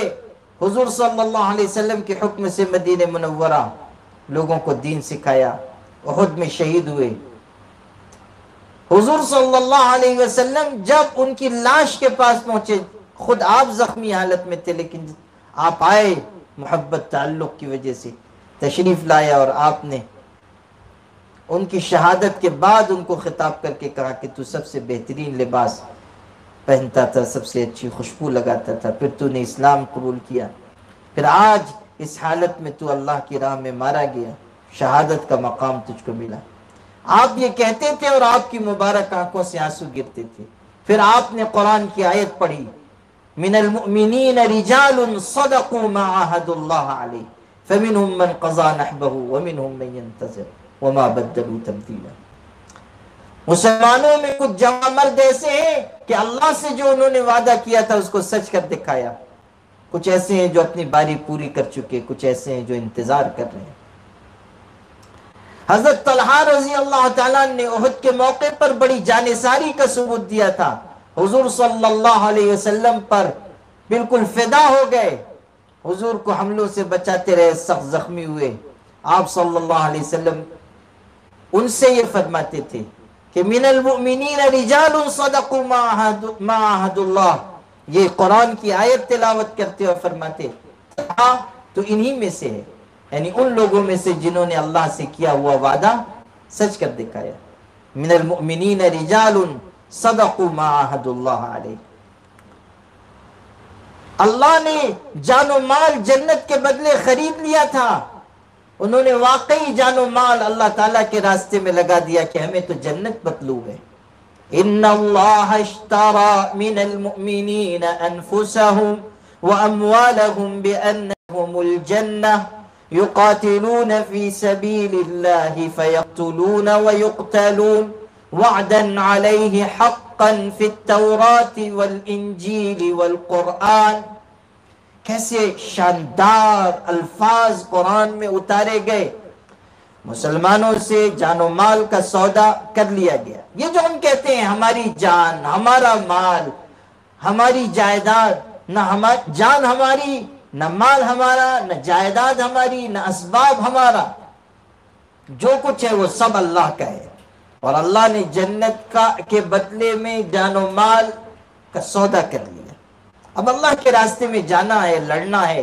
Speaker 2: حضور صلی اللہ علیہ وسلم کے حکم سے مدینہ منورہ لوگوں کو دین سکھایا، احد میں شہید ہوئے۔ حضور صلی اللہ علیہ وسلم جب ان کی لاش کے پاس پہنچے، خود آپ زخمی حالت میں تھے، لیکن آپ آئے محبت تعلق کی وجہ سے تشریف لایا، اور آپ نے ان کی شہادت کے بعد ان کو خطاب کر کے کہا کہ تو سب سے بہترین لباس پہنتا تھا، سب سے اچھی خوشبو لگاتا تھا، پھر تو نے اسلام قبول کیا، پھر آج اس حالت میں تو اللہ کی راہ میں مارا گیا، شہادت کا مقام تجھ کو ملا۔ آپ یہ کہتے تھے اور آپ کی مبارک آنکھوں سے آنسو گرتے تھے۔ پھر آپ نے قرآن کی آیت پڑھی، من المؤمنین رجال صدقوا ما عاهدوا الله علیہ فمنهم من قضى نحبه ومنهم من ينتظر وما بدلوا تبدیلا۔ مسلمانوں میں کچھ جوان مرد ایسے ہیں کہ اللہ سے جو انہوں نے وعدہ کیا تھا اس کو سچ کر دکھایا، کچھ ایسے ہیں جو اپنی باری پوری کر چکے، کچھ ایسے ہیں جو انتظار کر رہے ہیں۔ حضرت طلحہ رضی اللہ تعالیٰ نے احد کے موقع پر بڑی جانثاری کا ثبوت دیا تھا، حضور صلی اللہ علیہ وسلم پر بالکل فدا ہو گئے، حضور کو حملوں سے بچاتے رہے، سخت زخمی ہوئے۔ آپ صلی اللہ علیہ وسلم ان سے یہ فرماتے تھے کہ من المؤمنین رجال صدقوا ما عاهدوا اللہ، یہ قرآن کی آیت تلاوت کرتے ہوئے فرماتے ہاں تو انہی میں سے ہے، یعنی ان لوگوں میں سے جنہوں نے اللہ سے کیا ہوا وعدہ سچ کر دکھایا۔ من المؤمنین رجال صدقوا ما عاهدوا اللہ علیہ، اللہ نے جان و مال جنت کے بدلے خرید لیا تھا، انہوں نے واقعی جان و مال اللہ تعالیٰ کے راستے میں لگا دیا کہ ہمیں تو جنت مطلوب ہے۔ ان اللہ اشترى من المؤمنین انفسهم واموالهم بانهم الجنہ يقاتلون في سبيل الله فيقتلون ويقتلون وعدا عليه حقا في التوراة والانجیل والقرآن۔ کیسے شاندار الفاظ قرآن میں اتارے گئے، مسلمانوں سے جان و مال کا سودا کر لیا گیا۔ یہ جو ہم کہتے ہیں ہماری جان، ہمارا مال، ہماری جائیداد، نہ جان ہماری، نہ مال ہمارا، نہ جائیداد ہماری، نہ اسباب ہمارا، جو کچھ ہے وہ سب اللہ کا ہے، اور اللہ نے جنت کے بدلے میں جان و مال کا سودا کر لیا۔ اب اللہ کے راستے میں جانا ہے، لڑنا ہے،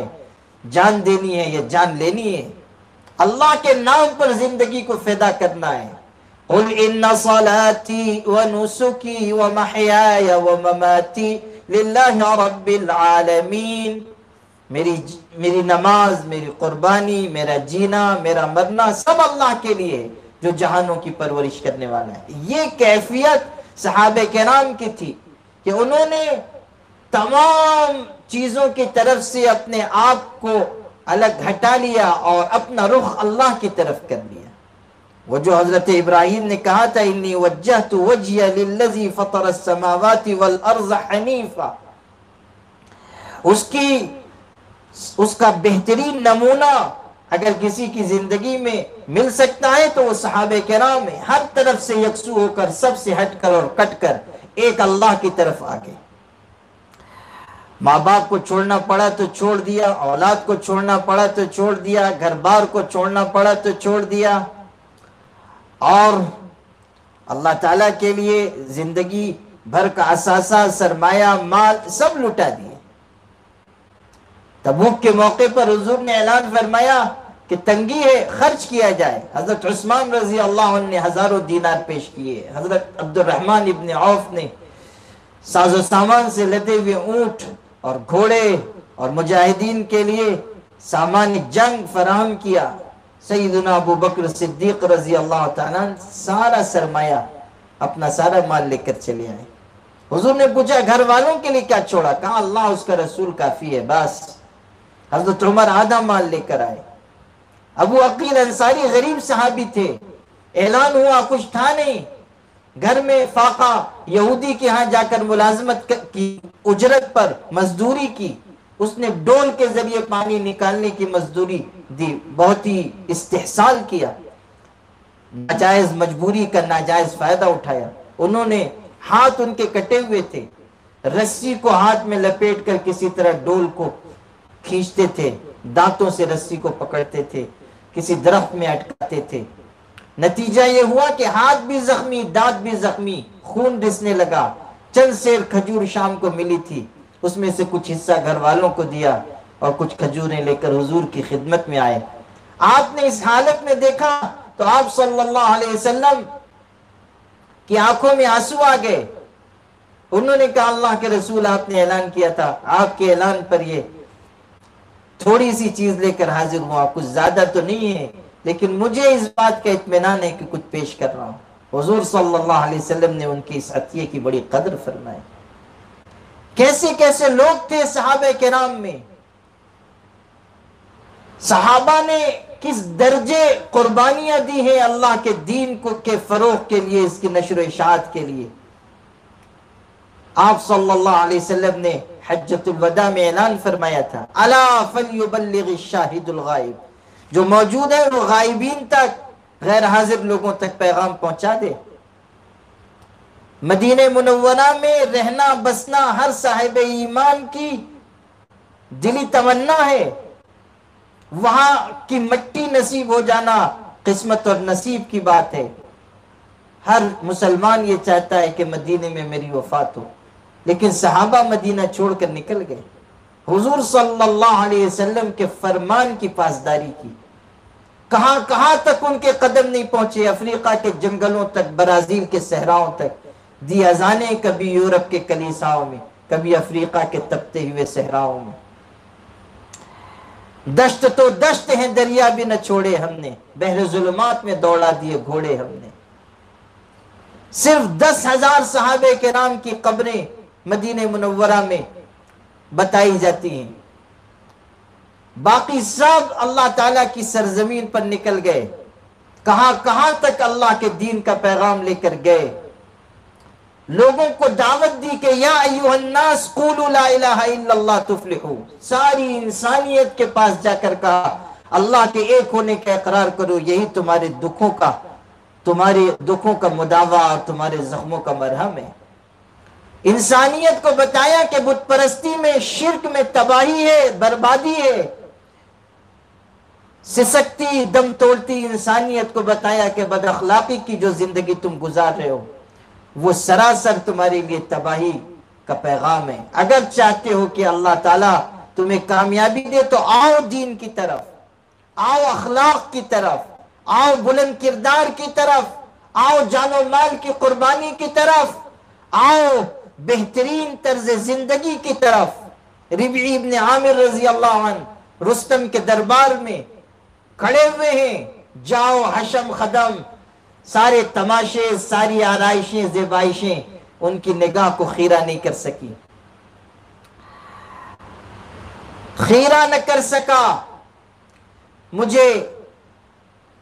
Speaker 2: جان دینی ہے یا جان لینی ہے، اللہ کے نام پر زندگی کو فدا کرنا ہے۔ قل ان صلاتي ونسكي ومحياي ومماتي لله رب العالمین، میری نماز، میری قربانی، میرا جینا، میرا مرنا سب اللہ کے لیے جو جہانوں کی پرورش کرنے والا ہے۔ یہ کیفیت صحابہ کرام کی تھی کہ انہوں نے تمام چیزوں کی طرف سے اپنے آپ کو الگ ہٹا لیا اور اپنا رخ اللہ کی طرف کر لیا۔ وہ جو حضرت ابراہیم نے کہا تھا انی وجہت وجہی للذی فطر السماوات والارض حنیفا، اس کا بہترین نمونہ اگر کسی کی زندگی میں مل سکتا ہے تو وہ صحابہ کرام ہیں، ہر طرف سے یکسو ہو کر، سب سے ہٹ کر اور کٹ کر ایک اللہ کی طرف آگے۔ ماں باپ کو چھوڑنا پڑا تو چھوڑ دیا، اولاد کو چھوڑنا پڑا تو چھوڑ دیا، گھر بار کو چھوڑنا پڑا تو چھوڑ دیا، اور اللہ تعالیٰ کے لیے زندگی بھر کا اثاثہ، سرمایہ، مال سب لٹا دیے۔ تبوک کے موقع پر حضور نے اعلان فرمایا کہ تنگی ہے، خرچ کیا جائے۔ حضرت عثمان رضی اللہ عنہ نے ہزاروں دینار پیش کیے، حضرت عبد الرحمن ابن عوف نے ساز و سامان سے لدے ہوئے اونٹ اور گھوڑے اور مجاہدین کے لیے سامان جنگ فراہم کیا۔ سیدنا ابو بکر صدیق رضی اللہ تعالیٰ سارا سرمایہ، اپنا سارا مال لے کر چلے آئے۔ حضور نے پوچھا گھر والوں کے لیے کیا چھوڑا؟ کہا اللہ اس کا رسول کافی ہے بس۔ حضرت عمر آدھا مال لے کر آئے۔ ابو عقیل انصاری غریب صحابی تھے، اعلان ہوا کچھ تھا نہیں، گھر میں فاقہ، یہودی کے ہاں جا کر ملازمت کی، اجرت پر مزدوری کی، اس نے ڈول کے ذریعے پانی نکالنے کی مزدوری دی، بہت ہی استحصال کیا، ناجائز مجبوری کا ناجائز فائدہ اٹھایا۔ انہوں نے ہاتھ ان کے کٹے ہوئے تھے، رسی کو ہاتھ میں لپیٹ کر کسی طرح ڈول کو کھینچتے تھے، دانتوں سے رسی کو پکڑتے تھے، کسی درخت میں اٹکاتے تھے۔ نتیجہ یہ ہوا کہ ہاتھ بھی زخمی، دانت بھی زخمی، خون رسنے لگا۔ چند سیر کھجور شام کو ملی تھی، اس میں سے کچھ حصہ گھر والوں کو دیا اور کچھ کھجوریں لے کر حضور کی خدمت میں آئے۔ آپ نے اس حالت میں دیکھا تو آپ صلی اللہ علیہ وسلم کی آنکھوں میں آنسو آ گئے۔ انہوں نے کہا اللہ کے رسول آپ نے اعلان کیا تھا، آپ کے اعلان پر یہ تھوڑی سی چیز لے کر حاضر ہوا، کچھ زیادہ تو نہیں ہے لیکن مجھے اس بات کا اطمینان ہے کہ کچھ پیش کر رہا ہوں۔ حضور صلی اللہ علیہ وسلم نے ان کی اس عطیے کی بڑی قدر فرمائی۔ کیسے کیسے لوگ تھے صحابہ کرام میں، صحابہ نے کس درجے قربانیاں دی ہیں اللہ کے دین کو کے فروغ کے لیے، اس کی نشر و اشاعت کے لیے۔ آپ صلی اللہ علیہ وسلم نے حجۃ الوداع میں اعلان فرمایا تھا الا فلیبلغ الشاہد الغائب، جو موجود ہے وہ غائبین تک غیر حاضر لوگوں تک پیغام پہنچا دے۔ مدینہ منورہ میں رہنا بسنا ہر صاحب ایمان کی دلی تمنا ہے، وہاں کی مٹی نصیب ہو جانا قسمت اور نصیب کی بات ہے۔ ہر مسلمان یہ چاہتا ہے کہ مدینے میں میری وفات ہو، لیکن صحابہ مدینہ چھوڑ کر نکل گئے، حضور صلی اللہ علیہ وسلم کے فرمان کی پاسداری کی۔ کہاں کہاں تک ان کے قدم نہیں پہنچے، افریقہ کے جنگلوں تک، برازیل کے صحراؤں تک دی اذانیں، کبھی یورپ کے کلیساؤں میں، کبھی افریقہ کے تپتے ہوئے صحراؤں میں۔ دشت تو دشت ہیں، دریا بھی نہ چھوڑے ہم نے، بحر ظلمات میں دوڑا دیے گھوڑے ہم نے۔ صرف 10,000 صحابہ کرام کی قبریں مدینہ منورہ میں بتائی جاتی ہیں، باقی سب اللہ تعالیٰ کی سرزمین پر نکل گئے، کہاں کہاں تک اللہ کے دین کا پیغام لے کر گئے، لوگوں کو دعوت دی کہ یا ایھا الناس قولوا لا الہ الا اللہ تفلحوا، ساری انسانیت کے پاس جا کر کہا اللہ کے ایک ہونے کا اقرار کرو، یہی تمہارے دکھوں کا مداوا اور تمہارے زخموں کا مرہم ہے۔ انسانیت کو بتایا کہ بت پرستی میں، شرک میں تباہی ہے، بربادی ہے۔ سسکتی دم توڑتی انسانیت کو بتایا کہ بد اخلاقی کی جو زندگی تم گزار رہے ہو وہ سراسر تمہارے لیے تباہی کا پیغام ہے۔ اگر چاہتے ہو کہ اللہ تعالیٰ تمہیں کامیابی دے تو آؤ دین کی طرف، آؤ اخلاق کی طرف، آؤ بلند کردار کی طرف، آؤ جان و مال کی قربانی کی طرف، آؤ بہترین طرز زندگی کی طرف۔ ربعی ابن عامر رضی اللہ عنہ رستم کے دربار میں کھڑے ہوئے ہیں، جاؤ حشم خدم، سارے تماشے، ساری آرائشیں، زیبائشیں ان کی نگاہ کو خیرہ نہیں کر سکی، خیرہ نہ کر سکا۔ مجھے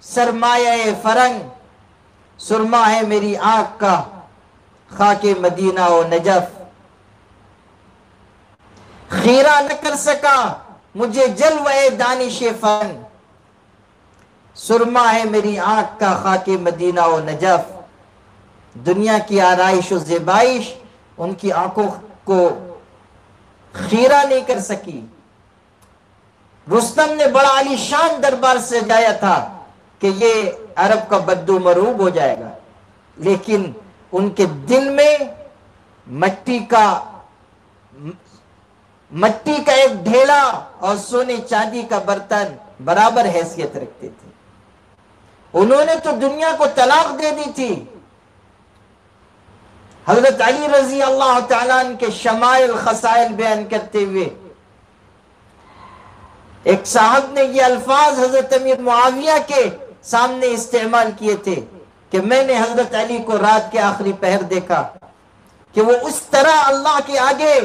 Speaker 2: سرمایہ فرنگ سرما ہے میری آنکھ کا، خاک مدینہ و نجف، خیرہ نہ کر سکا مجھے جلوہ دانش فن، سرما ہے میری آنکھ کا، خاک مدینہ و نجف۔ دنیا کی آرائش و زیبائش ان کی آنکھوں کو خیرہ نہیں کر سکی۔ رستم نے بڑا عالی شان دربار سے سجایا تھا کہ یہ عرب کا بدو مروب ہو جائے گا، لیکن ان کے دل میں مٹی کا ایک ڈھیلا اور سونے چاندی کا برتن برابر حیثیت رکھتے تھے۔ انہوں نے تو دنیا کو طلاق دے دی تھی۔ حضرت علی رضی اللہ تعالیٰ عنہ کے شمائل خصائل بیان کرتے ہوئے ایک صاحب نے یہ الفاظ حضرت امیر معاویہ کے سامنے استعمال کیے تھے کہ میں نے حضرت علی کو رات کے آخری پہر دیکھا کہ وہ اس طرح اللہ کے آگے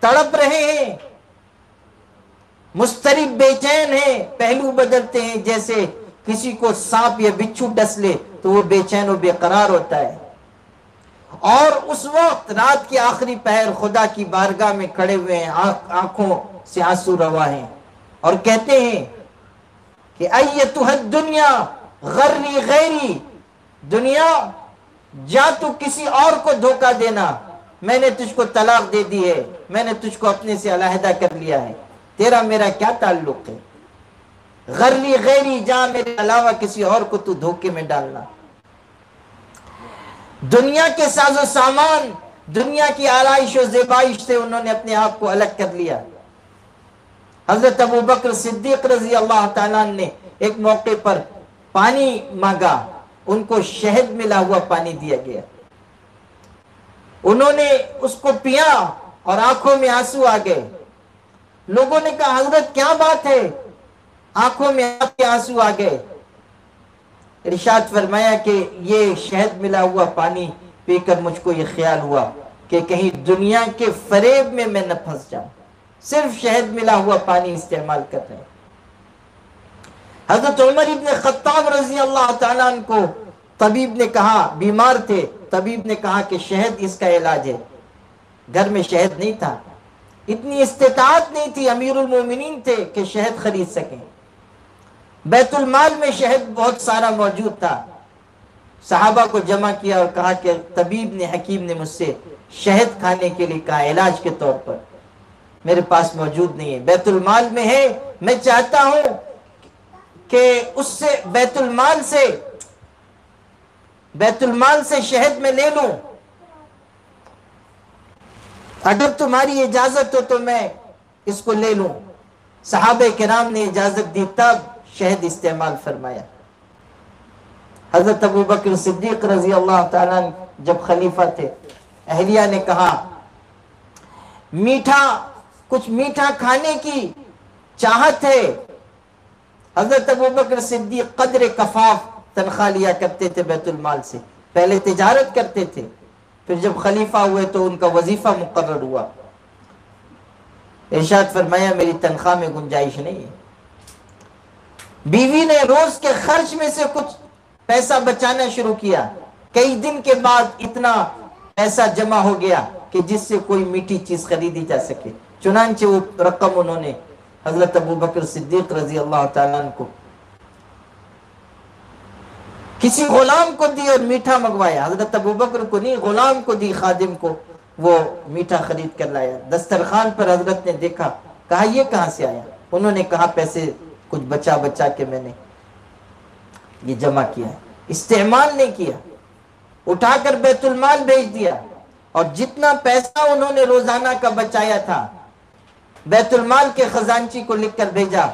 Speaker 2: تڑپ رہے ہیں، مضطرب بے چین ہیں، پہلو بدلتے ہیں، جیسے کسی کو سانپ یا بچھو ڈس لے تو وہ بے چین و بے قرار ہوتا ہے۔ اور اس وقت رات کے آخری پہر خدا کی بارگاہ میں کھڑے ہوئے ہیں، آنکھوں سے آنسو روا ہیں، اور کہتے ہیں کہ ایتھا الدنیا غری غیری، دنیا جا تو کسی اور کو دھوکہ دینا، میں نے تجھ کو طلاق دے دی ہے، میں نے تجھ کو اپنے سے علیحدہ کر لیا ہے، تیرا میرا کیا تعلق ہے؟ غری غیری، جا میرے علاوہ کسی اور کو تو دھوکے میں ڈالنا۔ دنیا کے ساز و سامان، دنیا کی آرائش و زیبائش سے انہوں نے اپنے آپ کو الگ کر لیا۔ حضرت ابو بکر صدیق رضی اللہ تعالیٰ نے ایک موقع پر پانی مانگا، ان کو شہد ملا ہوا پانی دیا گیا، انہوں نے اس کو پیا اور آنکھوں میں آنسو آ گئے۔ لوگوں نے کہا حضرت کیا بات ہے، آنکھوں میں آپ کے آنسو آ گئے؟ ارشاد فرمایا کہ یہ شہد ملا ہوا پانی پی کر مجھ کو یہ خیال ہوا کہ کہیں دنیا کے فریب میں میں نہ پھنس جاؤں، صرف شہد ملا ہوا پانی استعمال کر رہے ہیں۔ حضرت عمر ابن خطاب رضی اللہ تعالیٰ عنہ کو طبیب نے کہا، بیمار تھے، طبیب نے کہا کہ شہد اس کا علاج ہے، گھر میں شہد نہیں تھا، اتنی استطاعت نہیں تھی، امیر المومنین تھے کہ شہد خرید سکیں۔ بیت المال میں شہد بہت سارا موجود تھا. صحابہ کو جمع کیا اور کہا کہ طبیب نے، حکیم نے مجھ سے شہد کھانے کے لیے کہا علاج کے طور پر، میرے پاس موجود نہیں ہے، بیت المال میں ہے، میں چاہتا ہوں کہ اس سے بیت المال سے شہد میں لے لوں، اگر تمہاری اجازت ہو تو میں اس کو لے لوں. صحابہ کرام نے اجازت دی، تب شہد استعمال فرمایا. حضرت ابو بکر صدیق رضی اللہ تعالیٰ عنہ جب خلیفہ تھے، اہلیہ نے کہا کچھ میٹھا کھانے کی چاہت ہے. حضرت ابو بکر صدیق قدر کفاف تنخواہ لیا کرتے تھے بیت المال سے، پہلے تجارت کرتے تھے، پھر جب خلیفہ ہوئے تو ان کا وظیفہ مقرر ہوا. ارشاد فرمایا میری تنخواہ میں گنجائش نہیں ہے. بیوی نے روز کے خرچ میں سے کچھ پیسہ بچانا شروع کیا. کئی دن کے بعد اتنا پیسہ جمع ہو گیا کہ جس سے کوئی میٹھی چیز خریدی جا سکے. چنانچہ وہ رقم انہوں نے حضرت ابو بکر صدیق رضی اللہ تعالیٰ عنہ کو کسی غلام کو دی اور میٹھا منگوایا. حضرت ابو بکر کو نہیں، غلام کو دی، خادم کو. وہ میٹھا خرید کر لایا. دسترخوان پر حضرت نے دیکھا، کہا یہ کہاں سے آیا؟ انہوں نے کہا پیسے کچھ بچا کے میں نے یہ جمع کیا ہے، استعمال نہیں کیا. اٹھا کر بیت المال بھیج دیا، اور جتنا پیسہ انہوں نے روزانہ کا بچایا تھا بیت المال کے خزانچی کو لکھ کر بھیجا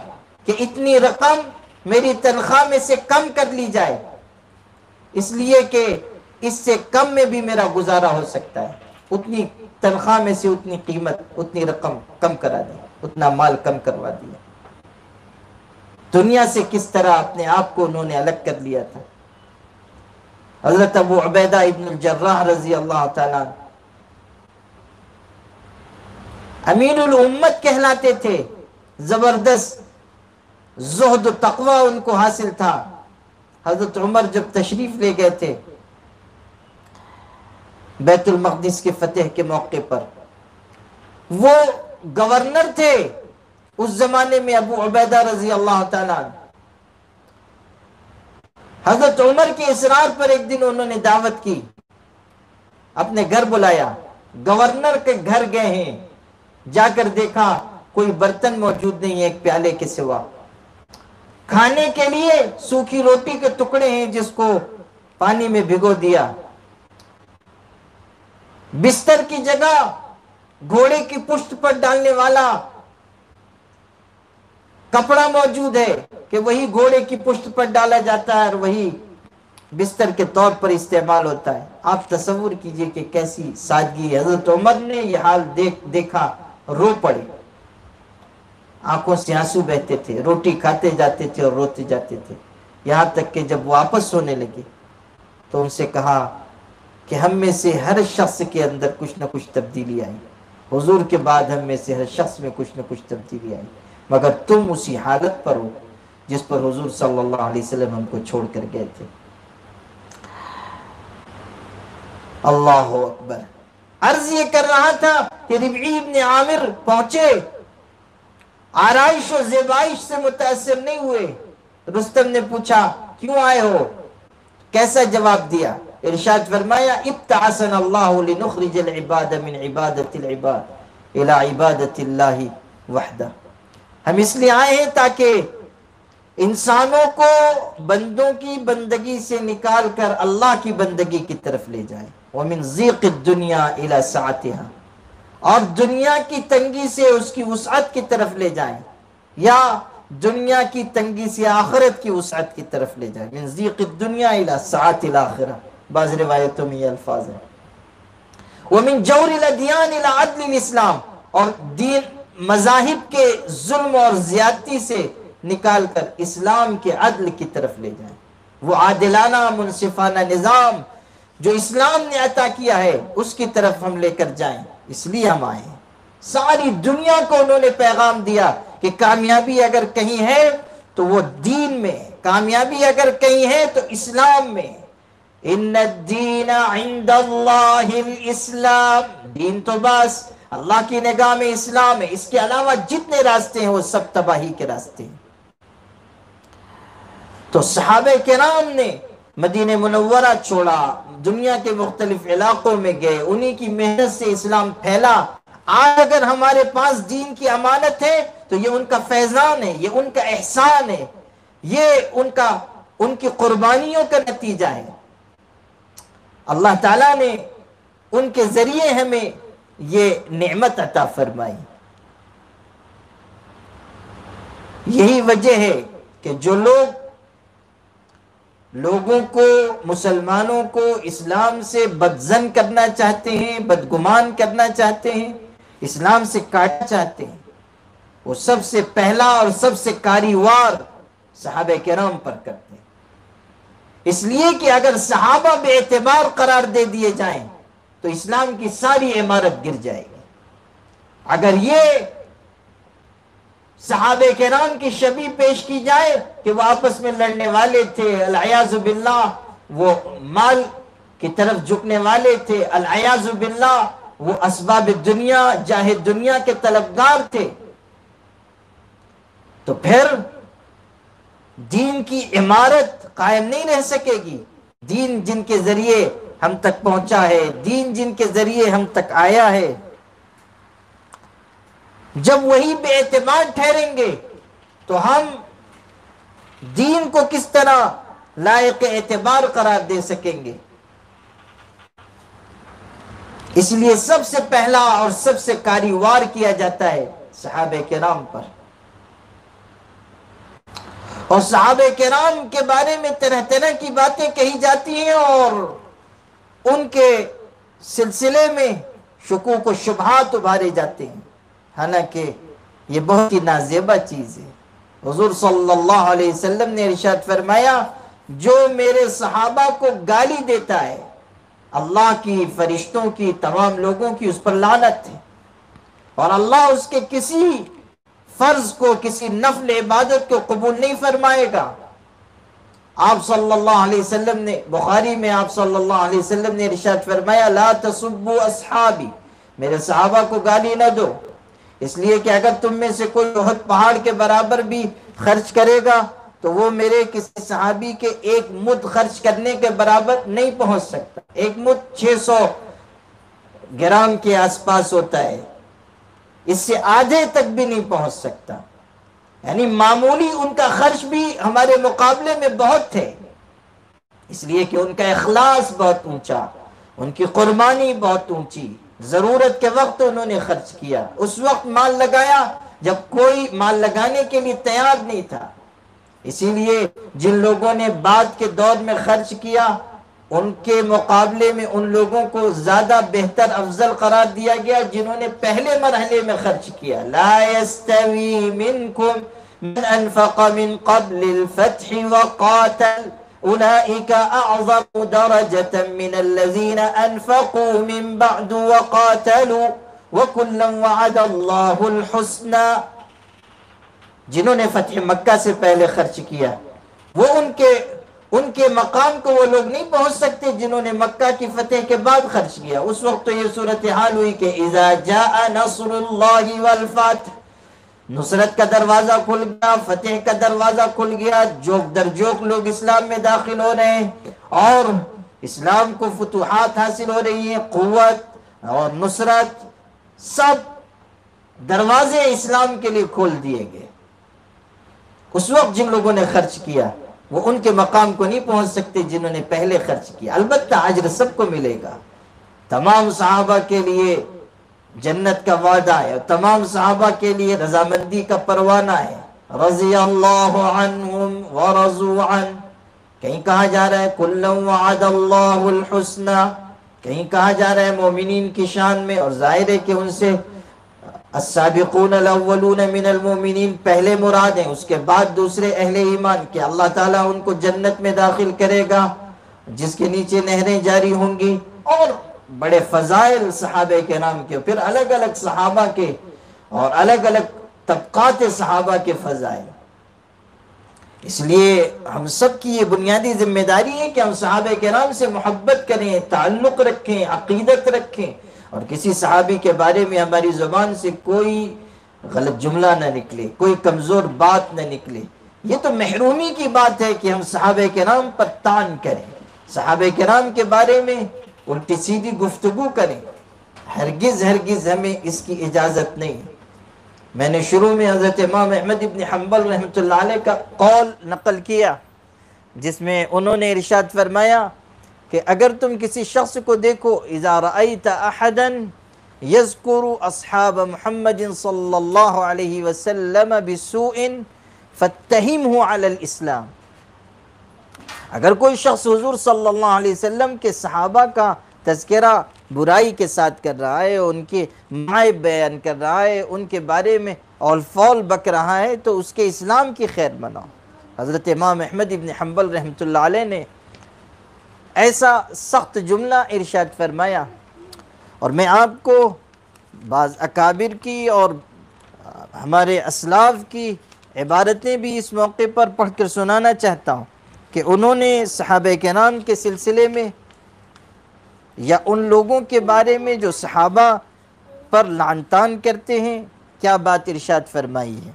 Speaker 2: کہ اتنی رقم میری تنخواہ میں سے کم کر لی جائے، اس لیے کہ اس سے کم میں بھی میرا گزارا ہو سکتا ہے. اتنی تنخواہ میں سے اتنی قیمت، اتنی رقم کم کرا دی، اتنا مال کم کروا دیا. دنیا سے کس طرح اپنے آپ کو انہوں نے الگ کر لیا تھا. حضرت ابو عبیدہ ابن الجراح رضی اللہ تعالیٰ عنہ امین الامت کہلاتے تھے. زبردست زہد و تقوی ان کو حاصل تھا. حضرت عمر جب تشریف لے گئے تھے بیت المقدس کے فتح کے موقع پر، وہ گورنر تھے اس زمانے میں ابو عبیدہ رضی اللہ تعالیٰ عنہ. حضرت عمر کے اصرار پر ایک دن انہوں نے دعوت کی، اپنے گھر بلایا. گورنر کے گھر گئے ہیں، جا کر دیکھا کوئی برتن موجود نہیں ہے ایک پیالے کے سوا. کھانے کے لیے سوکھی روٹی کے ٹکڑے ہیں جس کو پانی میں بھگو دیا. بستر کی جگہ گھوڑے کی پشت پر ڈالنے والا کپڑا موجود ہے کہ وہی گھوڑے کی پشت پر ڈالا جاتا ہے اور وہی بستر کے طور پر استعمال ہوتا ہے. آپ تصور کیجئے کہ کیسی سادگی. حضرت عمر نے یہ حال دیکھا، رو پڑے، آنکھوں سے آنسو بہتے تھے. روٹی کھاتے جاتے تھے اور روتے جاتے تھے. یہاں تک کہ جب واپس ہونے لگے تو ان سے کہا کہ ہم میں سے ہر شخص کے اندر کچھ نہ کچھ تبدیلی آئی. حضور کے بعد ہم میں سے ہر شخص میں کچھ نہ کچھ تبدیلی آئی، مگر تم اسی حالت پر ہو جس پر حضور صلی اللہ علیہ وسلم ہم کو چھوڑ کر گئے تھے. اللہ اکبر. عرض یہ کر رہا تھا کہ ربعی ابن عامر پہنچے، آرائش و زیبائش سے متاثر نہیں ہوئے. رستم نے پوچھا کیوں آئے ہو؟ کیسا جواب دیا؟ ارشاد فرمایا ابتعثنا اللہ لنخرج العباد من عبادت العباد الى عبادت اللہ وحدہ. ہم اس لیے آئے ہیں تاکہ انسانوں کو بندوں کی بندگی سے نکال کر اللہ کی بندگی کی طرف لے جائیں. ومن ضیق الدنیا الى سعتها، اور دنیا کی تنگی سے اس کی وسعت کی طرف لے جائیں، یا دنیا کی تنگی سے آخرت کی وسعت کی طرف لے جائیں. من ضیق الدنیا الى سعت الاخرہ، بعض روایتوں میں یہ الفاظ ہیں. ومن جور الادیان الى عدل الاسلام، اور دین مذاہب کے ظلم اور زیادتی سے نکال کر اسلام کے عدل کی طرف لے جائیں. وہ عادلانہ منصفانہ نظام جو اسلام نے عطا کیا ہے اس کی طرف ہم لے کر جائیں. اس لیے ہم آئے ہیں. ساری دنیا کو انہوں نے پیغام دیا کہ کامیابی اگر کہیں ہے تو وہ دین میں، کامیابی اگر کہیں ہے تو اسلام میں. ان الدین عند اللہ الاسلام، دین تو بس اللہ کی نگاہ میں اسلام ہے، اس کے علاوہ جتنے راستے ہیں وہ سب تباہی کے راستے ہیں. تو صحابہ کرام نے مدینہ منورہ چھوڑا، دنیا کے مختلف علاقوں میں گئے، انہی کی محنت سے اسلام پھیلا۔ آج اگر ہمارے پاس دین کی امانت ہے تو یہ ان کا فیضان ہے، یہ ان کا احسان ہے، یہ ان کی قربانیوں کا نتیجہ ہے۔ اللہ تعالیٰ نے ان کے ذریعے ہمیں یہ نعمت عطا فرمائی۔ یہی وجہ ہے کہ جو لوگوں کو، مسلمانوں کو اسلام سے بدظن کرنا چاہتے ہیں، بدگمان کرنا چاہتے ہیں، اسلام سے کاٹنا چاہتے ہیں، وہ سب سے پہلا اور سب سے کاریوار صحابہ کرام پر کرتے ہیں۔ اس لیے کہ اگر صحابہ بے اعتبار قرار دے دیے جائیں تو اسلام کی ساری عمارت گر جائے گی۔ اگر یہ صحابہ کرام کی شبیہ پیش کی جائے کہ وہ آپس میں لڑنے والے تھے، العیاذ باللہ وہ مال کی طرف جھکنے والے تھے، العیاذ باللہ وہ اسباب دنیا، جاہ دنیا کے طلبگار تھے، تو پھر دین کی عمارت قائم نہیں رہ سکے گی۔ دین جن کے ذریعے ہم تک پہنچا ہے، دین جن کے ذریعے ہم تک آیا ہے، جب وہی بے اعتماد ٹھہریں گے تو ہم دین کو کس طرح لائق اعتبار قرار دے سکیں گے؟ اس لیے سب سے پہلا اور سب سے کاریوار کیا جاتا ہے صحابہ کرام پر۔ اور صحابہ کرام کے بارے میں طرح طرح کی باتیں کہی جاتی ہیں اور ان کے سلسلے میں شکوک و شبہات ابھارے جاتے ہیں، حالانکہ یہ بہت ہی نازیبہ چیز ہے۔ حضور صلی اللہ علیہ وسلم نے ارشاد فرمایا، جو میرے صحابہ کو گالی دیتا ہے، اللہ کی، فرشتوں کی، تمام لوگوں کی اس پر لعنت ہے، اور اللہ اس کے کسی فرض کو، کسی نفل عبادت کو قبول نہیں فرمائے گا۔ آپ صلی اللہ علیہ وسلم نے، بخاری میں آپ صلی اللہ علیہ وسلم نے ارشاد فرمایا، لا تسبوا اصحابی، میرے صحابہ کو گالی نہ دو، اس لیے کہ اگر تم میں سے کوئی احد پہاڑ کے برابر بھی خرچ کرے گا تو وہ میرے کسی صحابی کے ایک مد خرچ کرنے کے برابر نہیں پہنچ سکتا۔ ایک مد 600 گرام کے آس پاس ہوتا ہے، اس سے آدھے تک بھی نہیں پہنچ سکتا، یعنی معمولی ان کا خرچ بھی ہمارے مقابلے میں بہت ہے، اس لیے کہ ان کا اخلاص بہت اونچا، ان کی قربانی بہت اونچی، ضرورت کے وقت انہوں نے خرچ کیا، اس وقت مال لگایا جب کوئی مال لگانے کے لیے تیار نہیں تھا۔ اسی لیے جن لوگوں نے بعد کے دور میں خرچ کیا ان کے مقابلے میں ان لوگوں کو زیادہ بہتر افضل قرار دیا گیا جنہوں نے پہلے مرحلے میں خرچ کیا۔ لا يستوي منكم من انفق من قبل الفتح وقاتل اولئك اعظم درجة من الذين انفقوا من بعد وقاتلوا وكلا وعد الله الحسنى۔ جنہوں نے فتح مکہ سے پہلے خرچ کیا وہ ان کے مقام کو وہ لوگ نہیں پہنچ سکتے جنہوں نے مکہ کی فتح کے بعد خرچ کیا۔ اس وقت تو یہ صورتحال ہوئی کہ اذا جاء نصر اللہ والفتح، نصرت کا دروازہ کھل گیا، فتح کا دروازہ کھل گیا، جوک در جوک لوگ اسلام میں داخل ہو رہے ہیں اور اسلام کو فتوحات حاصل ہو رہی ہیں، قوت اور نصرت، سب دروازے اسلام کے لیے کھول دیے گئے۔ اس وقت جن لوگوں نے خرچ کیا وہ ان کے مقام کو نہیں پہنچ سکتے جنہوں نے پہلے خرچ کیا۔ البتہ اجر سب کو ملے گا، تمام صحابہ کے لیے جنت کا وعدہ ہے اور تمام صحابہ کے لیے رضامندی کا پروانہ ہے۔ رضی اللہ عنہم ورضوا عنہ، کہیں کہا جا رہا ہے کلا وعد اللہ الحسنى، کہیں کہا جا رہا ہے مومنین کی شان میں، اور ظاہر ہے کہ ان سے السابقون الاولون من المؤمنین پہلے مراد ہیں، اس کے بعد دوسرے اہل ایمان، کہ اللہ تعالیٰ ان کو جنت میں داخل کرے گا جس کے نیچے نہریں جاری ہوں گی، اور بڑے فضائل صحابہ کے نام کے، پھر الگ الگ صحابہ کے اور الگ الگ طبقات صحابہ کے فضائل۔ اس لیے ہم سب کی یہ بنیادی ذمہ داری ہے کہ ہم صحابہ کرام سے محبت کریں، تعلق رکھیں، عقیدت رکھیں، اور کسی صحابی کے بارے میں ہماری زبان سے کوئی غلط جملہ نہ نکلے، کوئی کمزور بات نہ نکلے، یہ تو محرومی کی بات ہے کہ ہم صحابہ کرام پر طعن کریں، صحابہ کرام کے بارے میں الٹی سیدھی گفتگو کریں، ہرگز ہرگز ہمیں اس کی اجازت نہیں۔ میں نے شروع میں حضرت امام احمد ابن حنبل رحمۃ اللہ علیہ کا قول نقل کیا، جس میں انہوں نے ارشاد فرمایا کہ اگر تم کسی شخص کو دیکھو، اذا رأیت احدا یذکر اصحاب محمد صلی اللہ علیہ وسلم بسوء فاتہمہ علی الاسلام، اگر کوئی شخص حضور صلی اللہ علیہ وسلم کے صحابہ کا تذکرہ برائی کے ساتھ کر رہا ہے، ان کے معائب بیان کر رہا ہے، ان کے بارے میں اول فول بک رہا ہے، تو اس کے اسلام کی خیر مناؤ۔ حضرت امام احمد ابن حنبل رحمۃ اللہ علیہ نے ایسا سخت جملہ ارشاد فرمایا، اور میں آپ کو بعض اکابر کی اور ہمارے اسلاف کی عبارتیں بھی اس موقع پر پڑھ کر سنانا چاہتا ہوں کہ انہوں نے صحابہ کرام کے سلسلے میں یا ان لوگوں کے بارے میں جو صحابہ پر لعن طعن کرتے ہیں کیا بات ارشاد فرمائی ہے۔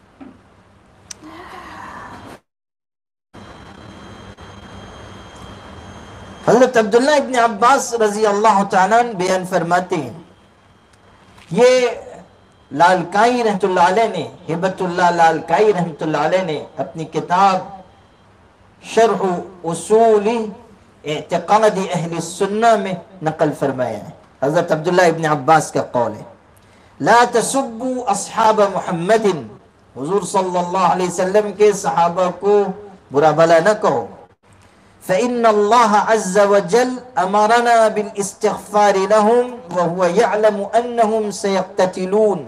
Speaker 2: حضرت عبداللہ ابن عباس رضی اللہ تعالیٰ عنہ بیان فرماتے ہیں، یہ لالکائی رحمۃ اللہ علیہ نے، ہبت اللہ لالکائی رحمۃ اللہ علیہ نے اپنی کتاب شرح اصول اعتقاد اہل السنہ میں نقل فرمایا ہے۔ حضرت عبداللہ ابن عباس کا قول ہے، لا تسبوا اصحاب محمد، حضور صلی اللہ علیہ وسلم کے صحابہ کو برا بھلا نہ کہو، فإن اللہ عز وجل امرنا بالاستغفار لهم وهو يعلم انهم سيقتتلون،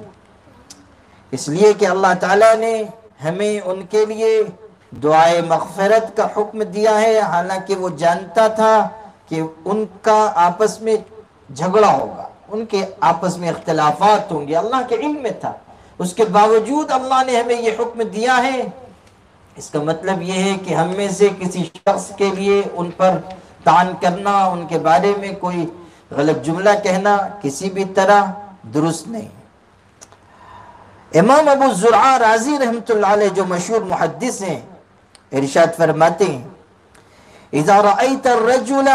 Speaker 2: اس لیے کہ اللہ تعالیٰ نے ہمیں ان کے لیے دعائے مغفرت کا حکم دیا ہے، حالانکہ وہ جانتا تھا کہ ان کا آپس میں جھگڑا ہوگا، ان کے آپس میں اختلافات ہوں گے، اللہ کے علم میں تھا، اس کے باوجود اللہ نے ہمیں یہ حکم دیا ہے۔ اس کا مطلب یہ ہے کہ ہم میں سے کسی شخص کے لیے ان پر طعن کرنا، ان کے بارے میں کوئی غلط جملہ کہنا کسی بھی طرح درست نہیں۔ امام ابو زرعہ رازی رحمۃ اللہ علیہ جو مشہور محدث ہیں، ارشاد فرماتے ہیں، اذا رأیت الرجل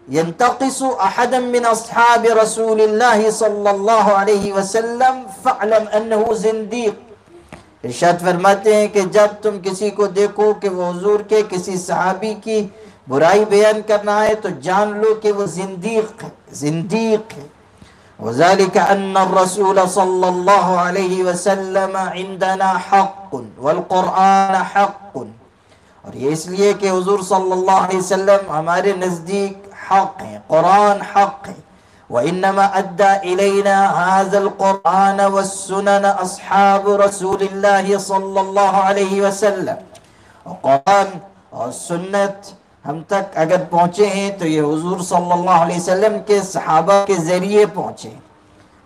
Speaker 2: ينتقص احدا من اصحاب رسول اللہ صلی اللہ علیہ وسلم فاعلم انه زندیق، ارشاد فرماتے ہیں کہ جب تم کسی کو دیکھو کہ وہ حضور کے کسی صحابی کی برائی بیان کرنا ہے تو جان لو کہ وہ زندیق ہے۔ وذلك ان الرسول صلی اللہ علیہ وسلم عندنا حق والقرآن حق، اور یہ اس لیے کہ حضور صلی اللہ علیہ وسلم ہمارے نزدیک حق ہے، قرآن حق ہے۔ وَإِنَّمَا أَدَّى إِلَيْنَا هَذَا الْقُرْآنَ وَالسُّنَنَ أَصْحَابُ رَسُولِ اللَّهِ صلی اللہ علیہ وسلم، اور قرآن اور سنت ہم تک اگر پہنچے ہیں تو یہ حضور صلی اللہ علیہ وسلم کے صحابہ کے ذریعے پہنچے۔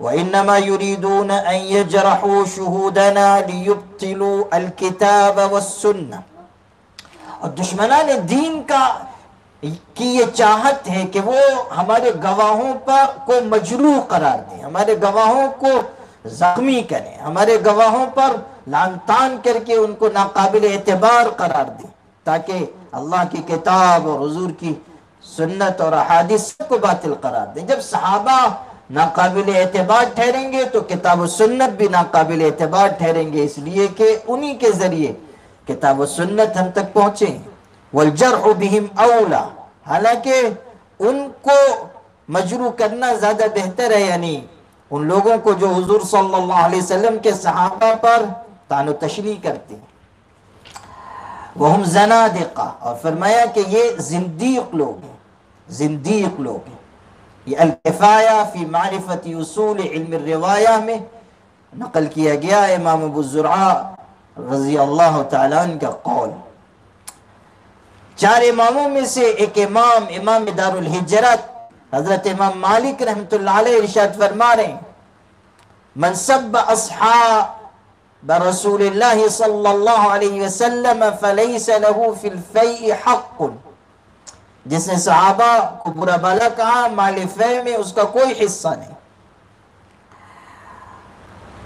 Speaker 2: وَإِنَّمَا يُرِيدُونَ أَن يَجْرَحُوا شُهُودَنَا لِيُبْطِلُوا الْكِتَابَ وَالسُّنَّةَ، اور دشمنان دین کی یہ چاہت ہے کہ وہ ہمارے گواہوں پر کو مجروح قرار دیں، ہمارے گواہوں کو زخمی کریں، ہمارے گواہوں پر لعن طعن کر کے ان کو ناقابل اعتبار قرار دیں، تاکہ اللہ کی کتاب اور حضور کی سنت اور احادیث کو باطل قرار دیں۔ جب صحابہ ناقابل اعتبار ٹھہریں گے تو کتاب و سنت بھی ناقابل اعتبار ٹھہریں گے، اس لیے کہ انہی کے ذریعے کتاب و سنت ہم تک پہنچیں۔ والجرح بهم اولا، حالانکہ ان کو مجروح کرنا زیادہ بہتر ہے، یعنی ان لوگوں کو جو حضور صلی اللہ علیہ وسلم کے صحابہ پر طعن و تشنیع کرتے ہیں۔ وہم زنادقہ، اور فرمایا کہ یہ زندیق لوگ ہیں۔ یہ الکفایہ فی معرفت اصول علم الروایہ میں نقل کیا گیا امام ابو زرعہ رضی اللہ تعالیٰ عنہ کا قول۔ چار اماموں میں سے ایک امام دار الحجرت حضرت امام مالک رحمۃ اللہ علیہ ارشاد فرما رہے ہیں، من سب اصحاب رسول اللہ صلی اللہ علیہ وسلم فلیس له فی الفیء حق، جس نے صحابہ کو برا بھلا کہا مال فیء میں اس کا کوئی حصہ نہیں۔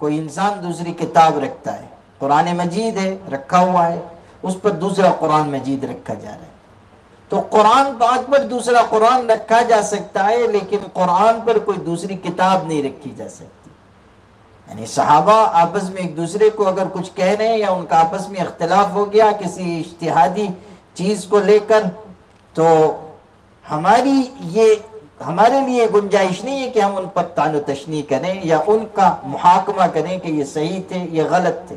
Speaker 2: کوئی انسان دوسری کتاب رکھتا ہے، قرآن مجید ہے رکھا ہوا ہے، اس پر دوسرا قرآن مجید رکھا جا رہا ہے، تو قرآن پاک پر دوسرا قرآن رکھا جا سکتا ہے، لیکن قرآن پر کوئی دوسری کتاب نہیں رکھی جا سکتی۔ یعنی صحابہ آپس میں ایک دوسرے کو اگر کچھ کہہ رہے ہیں یا ان کا آپس میں اختلاف ہو گیا کسی اجتہادی چیز کو لے کر، تو ہمارے لیے گنجائش نہیں ہے کہ ہم ان پر طعن و تشنیع کریں یا ان کا محاکمہ کریں کہ یہ صحیح تھے یہ غلط تھے۔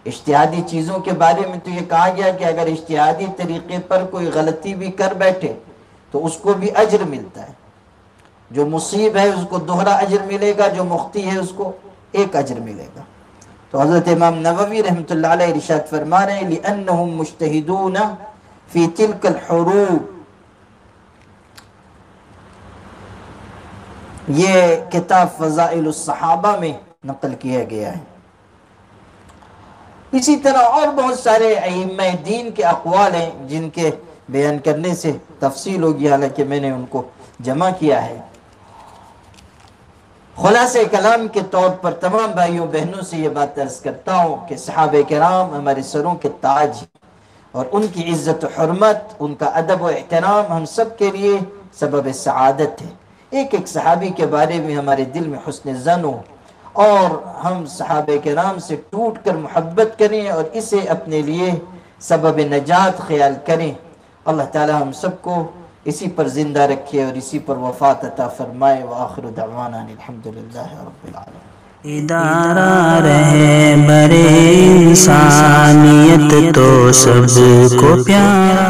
Speaker 2: اجتہادی چیزوں کے بارے میں تو یہ کہا گیا کہ اگر اجتہادی طریقے پر کوئی غلطی بھی کر بیٹھے تو اس کو بھی اجر ملتا ہے، جو مصیب ہے اس کو دوہرا اجر ملے گا، جو مخطی ہے اس کو ایک اجر ملے گا۔ تو حضرت امام نووی رحمۃ اللہ علیہ ارشاد فرما رہے ہیں لِأَنَّهُمْ مُجْتَهِدُونَ فِي تِلْكَ الْحُرُوبِ، یہ کتاب فضائل الصحابہ میں نقل کیا گیا ہے۔ اسی طرح اور بہت سارے ائمہ دین کے اقوال ہیں جن کے بیان کرنے سے تفصیل ہوگی، حالانکہ میں نے ان کو جمع کیا ہے۔ خلاصہ کلام کے طور پر تمام بھائیوں بہنوں سے یہ بات عرض کرتا ہوں کہ صحابہ کرام ہمارے سروں کے تاج ہیں، اور ان کی عزت و حرمت، ان کا ادب و احترام ہم سب کے لیے سبب سعادت ہے۔ ایک ایک صحابی کے بارے میں ہمارے دل میں حسن ظن ہو اور ہم صحابہ کرام سے ٹوٹ کر محبت کریں اور اسے اپنے لیے سبب نجات خیال کریں۔ اللہ تعالی ہم سب کو اسی پر زندہ رکھے اور اسی پر وفات عطا فرمائے۔ وآخر دعوانا الحمدللہ رب العالمین۔
Speaker 1: ادارہ رہبر انسانیت تو سب کو پیارا